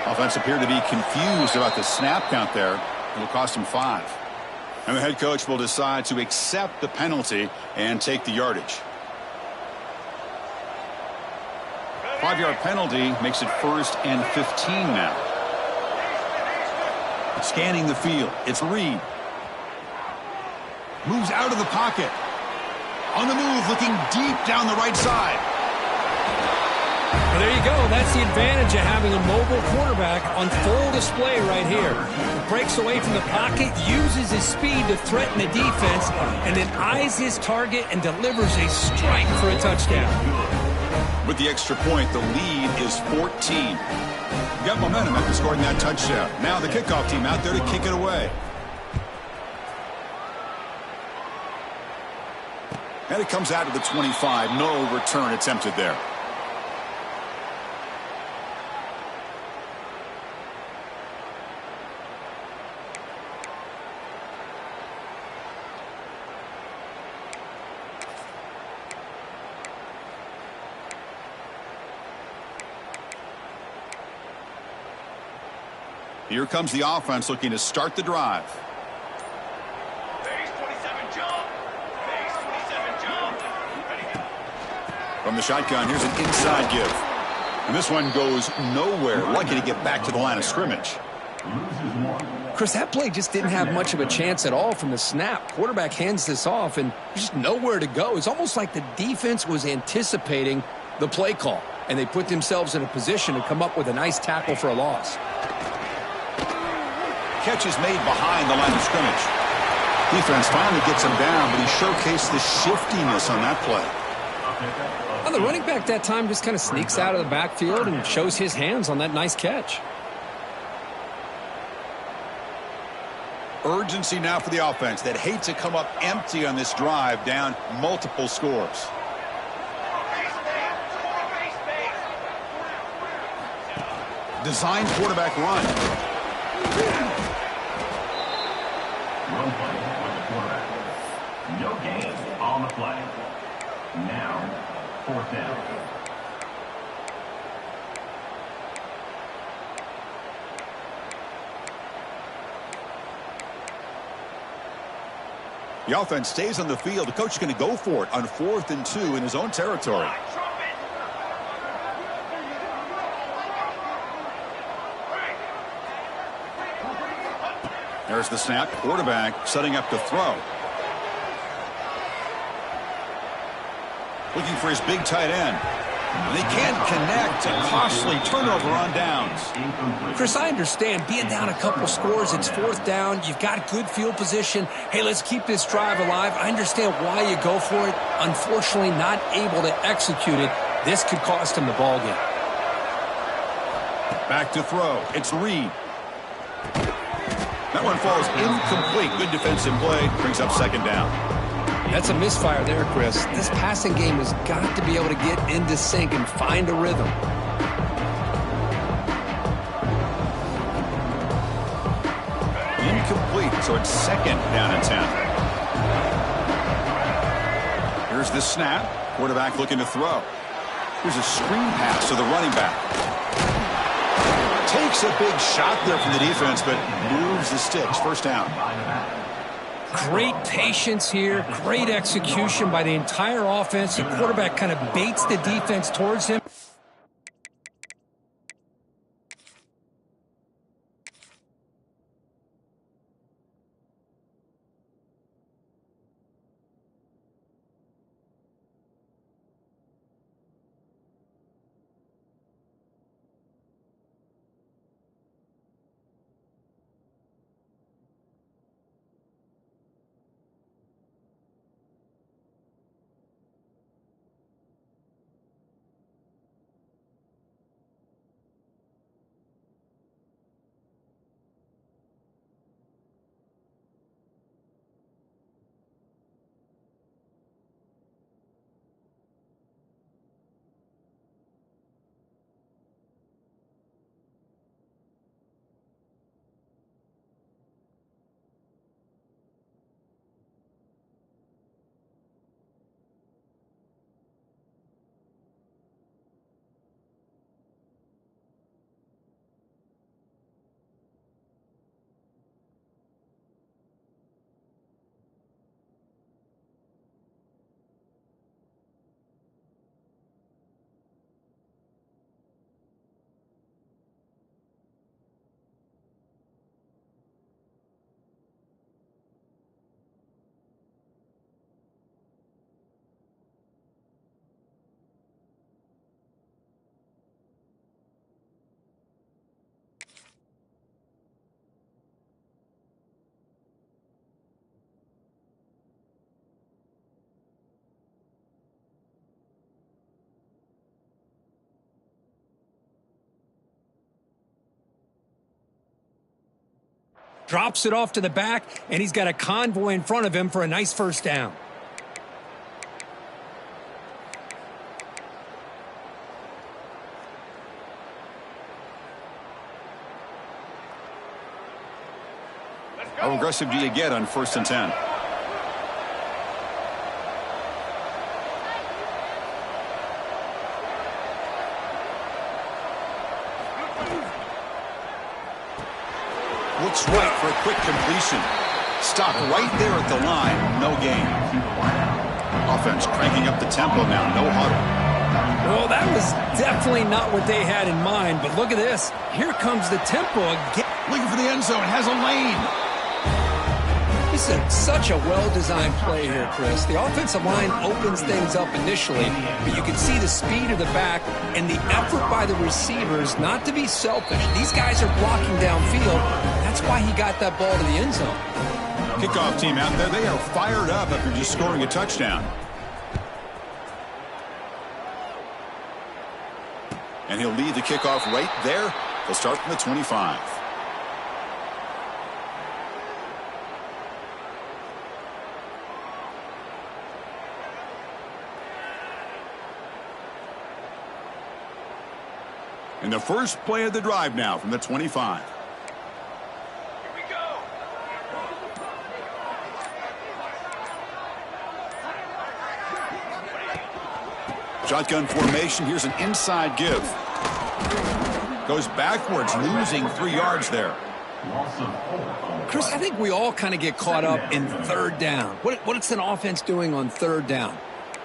Offense appeared to be confused about the snap count there. It'll cost him 5. And the head coach will decide to accept the penalty and take the yardage. 5-yard penalty makes it 1st and 15 now. Scanning the field, it's Reed. Moves out of the pocket. On the move, looking deep down the right side. Well, there you go. That's the advantage of having a mobile quarterback on full display right here. He breaks away from the pocket, uses his speed to threaten the defense, and then eyes his target and delivers a strike for a touchdown. With the extra point, the lead is 14. Got momentum after scoring that touchdown. Now the kickoff team out there to kick it away. And it comes out to the 25. No return attempted there. Here comes the offense looking to start the drive. Base 27 jump. Base 27 jump. Ready. From the shotgun, here's an inside give. And this one goes nowhere. Lucky to get back to the line of scrimmage. Chris, that play just didn't have much of a chance at all from the snap. Quarterback hands this off, and there's just nowhere to go. It's almost like the defense was anticipating the play call, and they put themselves in a position to come up with a nice tackle for a loss. Catch is made behind the line of scrimmage. Defense finally gets him down, but he showcased the shiftiness on that play. Well, the running back that time just kind of sneaks out of the backfield and shows his hands on that nice catch. Urgency now for the offense that hate to come up empty on this drive, down multiple scores. Design quarterback run. Run play with the quarterback. No gain on the play. Now, 4th down. The offense stays on the field. The coach is going to go for it on 4th and 2 in his own territory. There's the snap. Quarterback setting up to throw. Looking for his big tight end. And they can't connect. A costly turnover on downs. Chris, I understand being down a couple scores. It's 4th down. You've got good field position. Hey, let's keep this drive alive. I understand why you go for it. Unfortunately, not able to execute it. This could cost him the ball game. Back to throw. It's Reed. That one falls incomplete. Good defensive play. Brings up 2nd down. That's a misfire there, Chris. This passing game has got to be able to get into sync and find a rhythm. Incomplete, so it's 2nd down and 10. Here's the snap. Quarterback looking to throw. Here's a screen pass to the running back. Takes a big shot there from the defense, but moves the sticks. 1st down. Great patience here. Great execution by the entire offense. The quarterback kind of baits the defense towards him. Drops it off to the back, and he's got a convoy in front of him for a nice 1st down. How aggressive do you get on 1st and 10? Looks right for a quick completion. Stop right there at the line. No gain. Offense cranking up the tempo now. No huddle. Well, that was definitely not what they had in mind, but look at this. Here comes the tempo again. Looking for the end zone. Has a lane. This is such a well-designed play here, Chris. The offensive line opens things up initially, but you can see the speed of the back and the effort by the receivers not to be selfish. These guys are blocking downfield. That's why he got that ball to the end zone. Kickoff team out there, they are fired up after just scoring a touchdown. And he'll lead the kickoff right there. They'll start from the 25. And the first play of the drive now from the 25. Here we go. Shotgun formation. Here's an inside give. Goes backwards, losing 3 yards there. Loss of 4 on the Chris, play. I think we all kind of get caught up in third down. What's an offense doing on third down?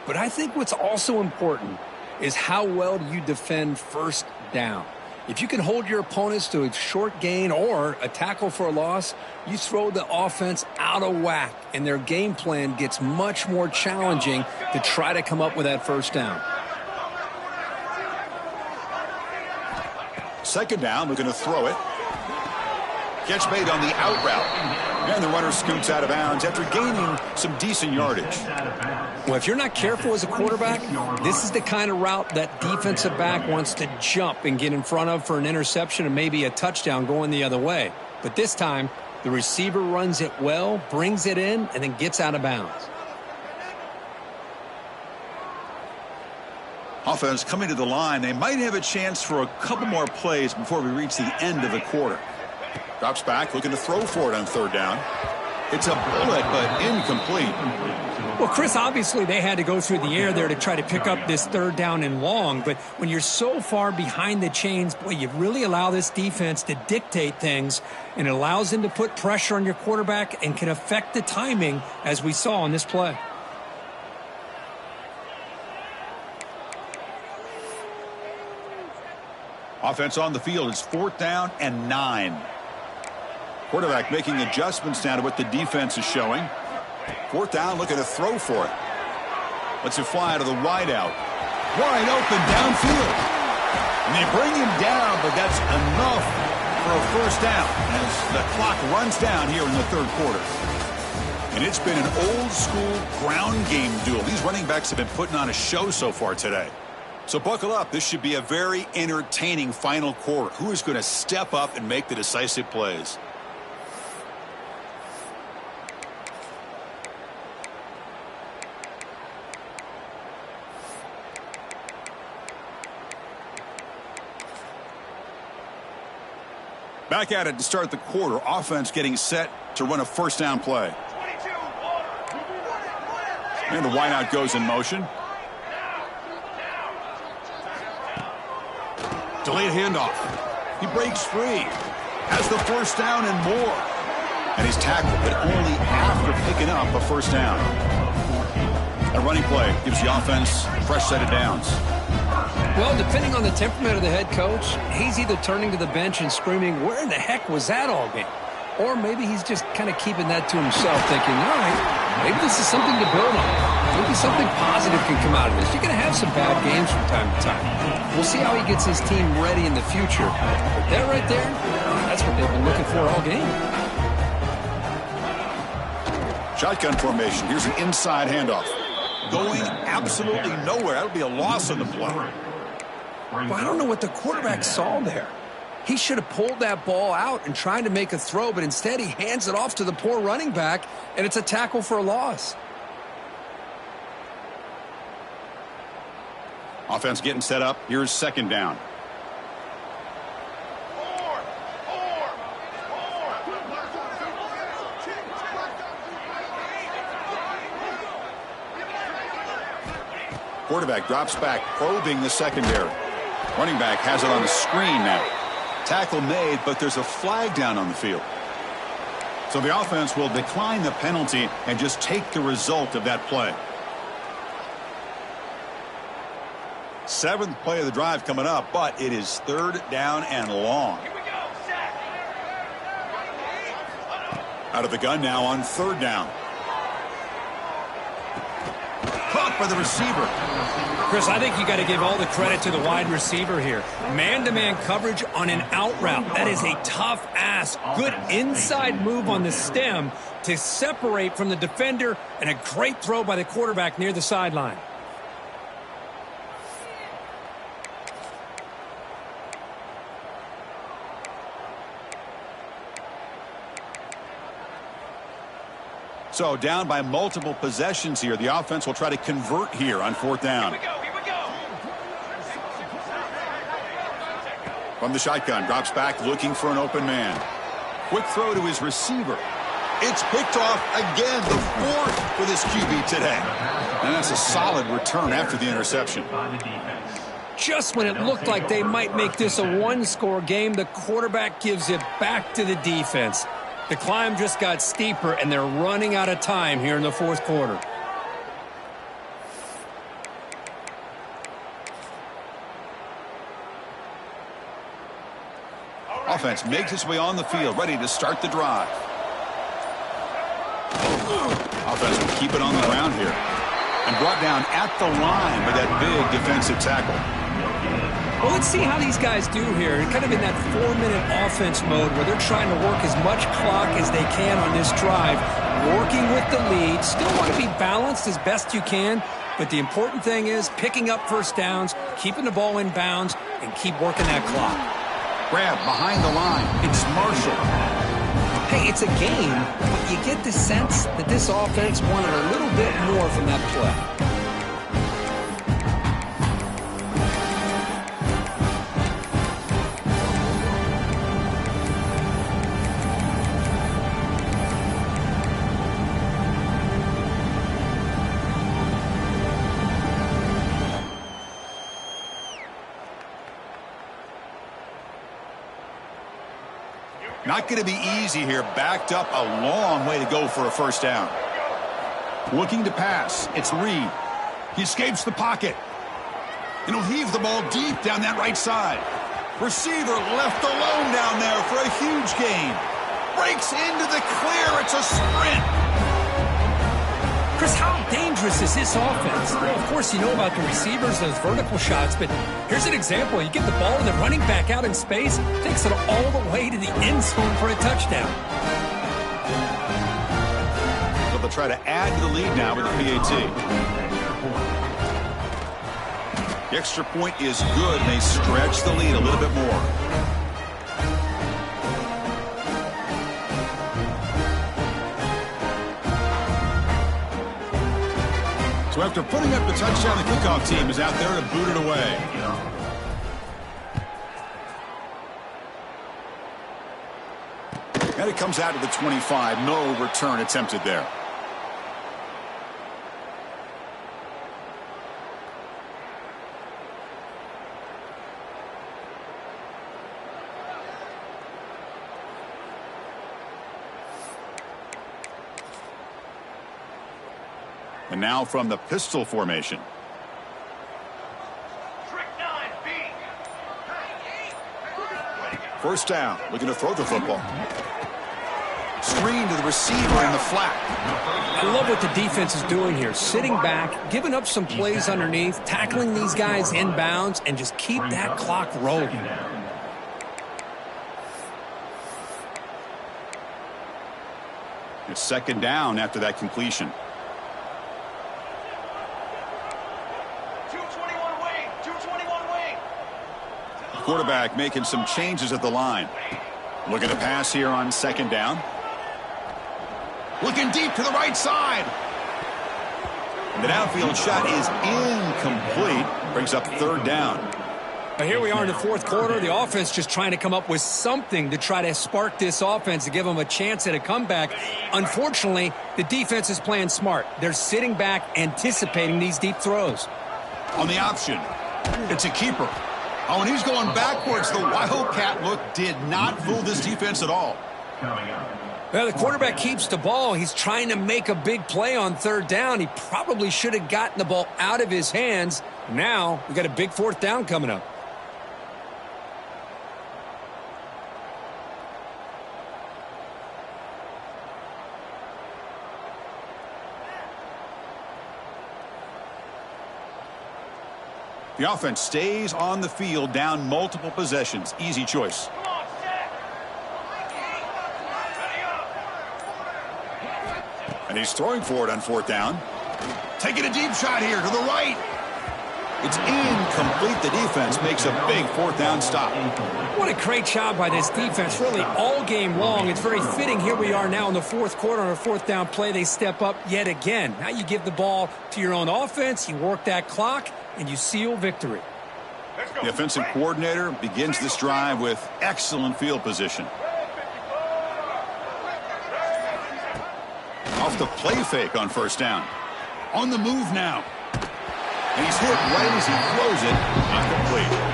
But I think what's also important is how well do you defend first down. If you can hold your opponents to a short gain or a tackle for a loss, you throw the offense out of whack, and their game plan gets much more challenging to try to come up with that first down. Second down, looking to throw it. Catch made on the out route. And the runner scoots out of bounds after gaining some decent yardage. Well, if you're not careful as a quarterback, this is the kind of route that defensive back wants to jump and get in front of for an interception and maybe a touchdown going the other way. But this time, the receiver runs it well, brings it in, and then gets out of bounds. Offense coming to the line. They might have a chance for a couple more plays before we reach the end of the quarter. Drops back, looking to throw for it on third down. It's a bullet, but incomplete. Well, Chris, obviously they had to go through the air there to try to pick up this third down and long. But when you're so far behind the chains, boy, you really allow this defense to dictate things. And it allows them to put pressure on your quarterback and can affect the timing, as we saw on this play. Offense on the field. It's 4th down and 9. Quarterback making adjustments now to what the defense is showing. 4th down, looking to throw for it. Lets it fly to the wideout. Wide open downfield. And they bring him down, but that's enough for a first down as the clock runs down here in the third quarter. And it's been an old-school ground game duel. These running backs have been putting on a show so far today. So buckle up. This should be a very entertaining final quarter. Who is going to step up and make the decisive plays? Back at it to start the quarter. Offense getting set to run a first down play. And the wideout goes in motion. Delayed handoff. He breaks free. Has the first down and more. And he's tackled, but only after picking up a first down. A running play gives the offense a fresh set of downs. Well, depending on the temperament of the head coach, he's either turning to the bench and screaming, where in the heck was that all game? Or maybe he's just kind of keeping that to himself, thinking, all right, maybe this is something to build on. Maybe something positive can come out of this. You're going to have some bad games from time to time. We'll see how he gets his team ready in the future. But that right there, that's what they've been looking for all game. Shotgun formation. Here's an inside handoff. Going absolutely nowhere. That'll be a loss on the play. Well, I don't know what the quarterback saw there. He should have pulled that ball out and tried to make a throw, but instead he hands it off to the poor running back, and it's a tackle for a loss. Offense getting set up. Here's second down. Quarterback drops back, probing the secondary. Running back has it on the screen now. Tackle made, but there's a flag down on the field. So the offense will decline the penalty and just take the result of that play. 7th play of the drive coming up, but it is 3rd down and long. Out of the gun now on 3rd down. Caught by the receiver. Chris, I think you got to give all the credit to the wide receiver here. Man-to-man coverage on an out route. That is a tough ask. Good inside move on the stem to separate from the defender, and a great throw by the quarterback near the sideline. So down by multiple possessions here. The offense will try to convert here on 4th down. Here we go. From the shotgun, drops back looking for an open man. Quick throw to his receiver. It's picked off again, the 4th for this QB today. And that's a solid return after the interception. just when it looked like they might make this a one-score game, the quarterback gives it back to the defense. The climb just got steeper, and they're running out of time here in the fourth quarter. Offense makes its way on the field, ready to start the drive. Offense will keep it on the ground here. And brought down at the line by that big defensive tackle. Well, let's see how these guys do here. Kind of in that 4-minute offense mode where they're trying to work as much clock as they can on this drive. Working with the lead. Still want to be balanced as best you can. But the important thing is picking up first downs, keeping the ball in bounds, and keep working that clock. Grab behind the line. It's Marshall. Hey, it's a game, but you get the sense that this offense wanted a little bit more from that play. Not going to be easy here. Backed up a long way to go for a first down. Looking to pass. It's Reed. He escapes the pocket. And he'll heave the ball deep down that right side. Receiver left alone down there for a huge gain. Breaks into the clear. It's a sprint. Chris, how dangerous is this offense? Well, of course, you know about the receivers, those vertical shots, but here's an example. You get the ball and the running back out in space, takes it all the way to the end zone for a touchdown. So they'll try to add to the lead now with the PAT. The extra point is good, and they stretch the lead a little bit more. So after putting up the touchdown, the kickoff team is out there to boot it away. And it comes out to the 25. No return attempted there. And now from the pistol formation. First down, looking to throw the football. Screen to the receiver in the flat. I love what the defense is doing here. Sitting back, giving up some plays underneath, tackling these guys in bounds, and just keep that clock rolling. It's second down after that completion. Quarterback making some changes at the line. Looking to pass here on second down. Looking deep to the right side. And the downfield shot is incomplete. Brings up third down. But here we are in the fourth quarter. The offense just trying to come up with something to try to spark this offense to give them a chance at a comeback. Unfortunately, the defense is playing smart. They're sitting back, anticipating these deep throws. On the option, it's a keeper. Oh, and he's going backwards. The Wildcat look did not fool this defense at all. Well, the quarterback keeps the ball. He's trying to make a big play on third down. He probably should have gotten the ball out of his hands. Now, we got a big fourth down coming up. The offense stays on the field, down multiple possessions. Easy choice. And he's throwing for it on fourth down. Taking a deep shot here to the right. It's incomplete. The defense makes a big fourth down stop. What a great job by this defense, really all game long. It's very fitting. Here we are now in the fourth quarter on a fourth down play. They step up yet again. Now you give the ball to your own offense. You work that clock, and you seal victory. The offensive coordinator begins this drive with excellent field position. Off the play fake on first down. On the move now. And he's hit right as he throws it. Incomplete.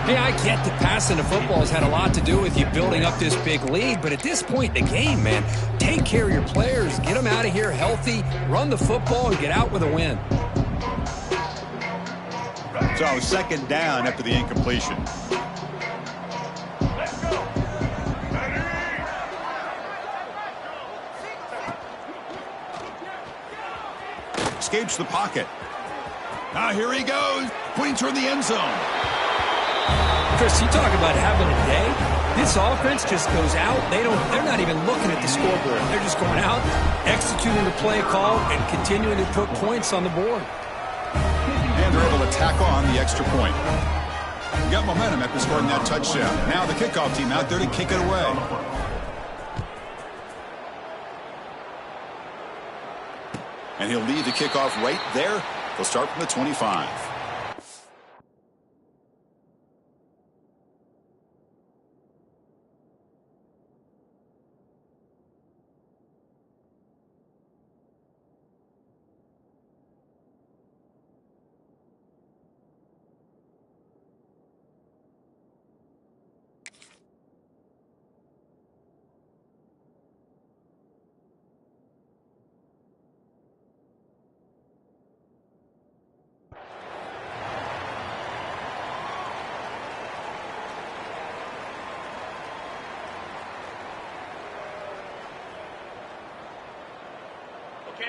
Hey, I get that passing the football has had a lot to do with you building up this big lead, but at this point in the game, man, take care of your players, get them out of here healthy, run the football, and get out with a win. So second down after the incompletion. Escapes the pocket. Now here he goes, pointing toward the end zone. Chris, you talk about having a day. This offense just goes out. They're not even looking at the scoreboard. They're just going out, executing the play call, and continuing to put points on the board. And they're able to tack on the extra point. We got momentum after scoring that touchdown. Now the kickoff team out there to kick it away. And he'll lead the kickoff right there. They'll start from the 25.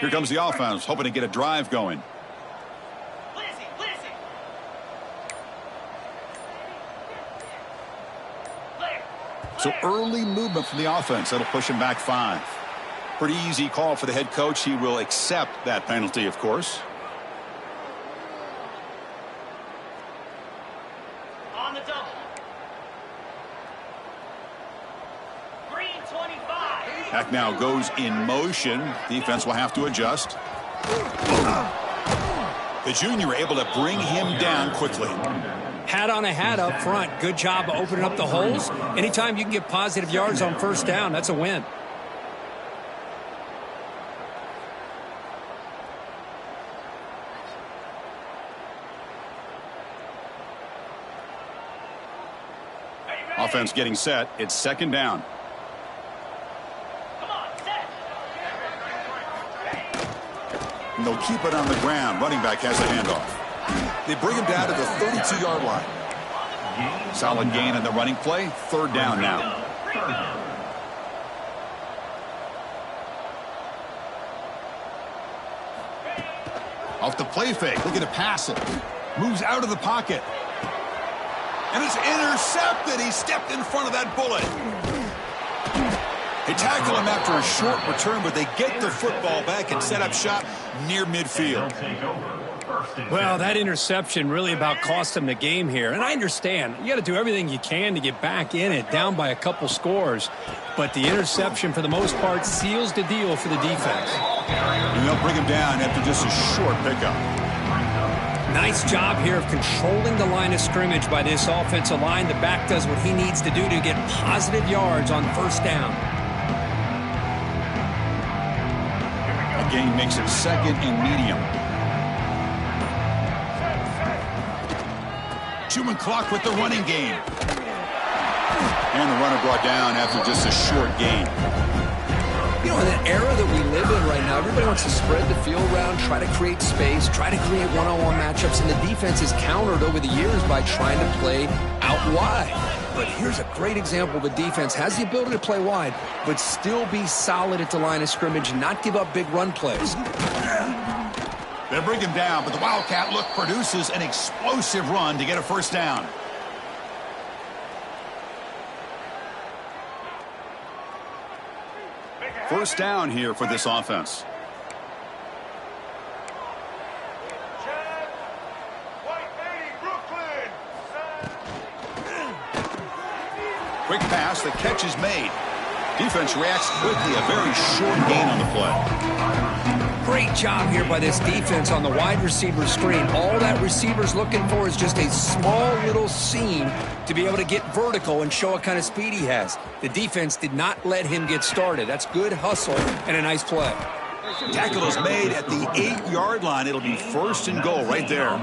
Here comes the offense, hoping to get a drive going. So early movement from the offense. That'll push him back 5. Pretty easy call for the head coach. He will accept that penalty, of course. On the double. Green 25. Back now goes in motion. Defense will have to adjust. The junior able to bring him down quickly. Hat on a hat up front. Good job of opening up the holes. Anytime you can get positive yards on first down, that's a win. Offense getting set. It's second down. Come on, set. And they'll keep it on the ground. Running back has the handoff. They bring him down to the 32-yard line. Solid gain on the running play. Third down now. Off the play fake. Looking to pass it. Moves out of the pocket. And it's intercepted. He stepped in front of that bullet. They tackle him after a short return, but they get the football back and set up shop near midfield. Well, that interception really about cost them the game here. And I understand. You got to do everything you can to get back in it, down by a couple scores. But the interception, for the most part, seals the deal for the defense. And they'll bring him down after just a short pickup. Nice job here of controlling the line of scrimmage by this offensive line. The back does what he needs to do to get positive yards on first down. The gain makes it second and medium. Chewing clock with the running game. And the runner brought down after just a short gain. You know, in the era that we live in right now, everybody wants to spread the field around, try to create space, try to create one-on-one matchups, and the defense is countered over the years by trying to play out wide. But here's a great example. The defense has the ability to play wide, but still be solid at the line of scrimmage, not give up big run plays. They bring him down, but the Wildcat look produces an explosive run to get a first down. First down here for this offense. Quick pass, the catch is made. Defense reacts quickly, a very short gain on the play. Great job here by this defense on the wide receiver screen. All that receiver's looking for is just a small little seam to be able to get vertical and show what kind of speed he has. The defense did not let him get started. That's good hustle and a nice play. Tackle is made at the 8-yard line. It'll be first and goal right there.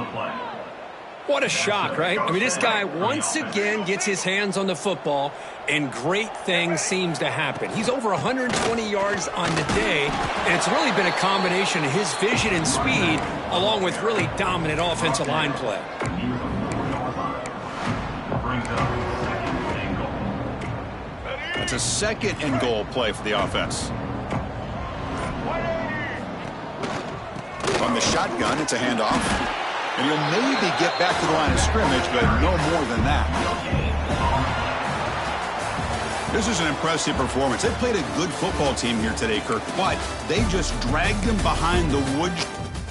What a shock, right? I mean, this guy once again gets his hands on the football, and great things seems to happen. He's over 120 yards on the day, and it's really been a combination of his vision and speed, along with really dominant offensive line play. That's a second and goal play for the offense. From the shotgun, it's a handoff. And he'll maybe get back to the line of scrimmage, but no more than that. This is an impressive performance. They played a good football team here today, Kirk, but they just dragged them behind the woods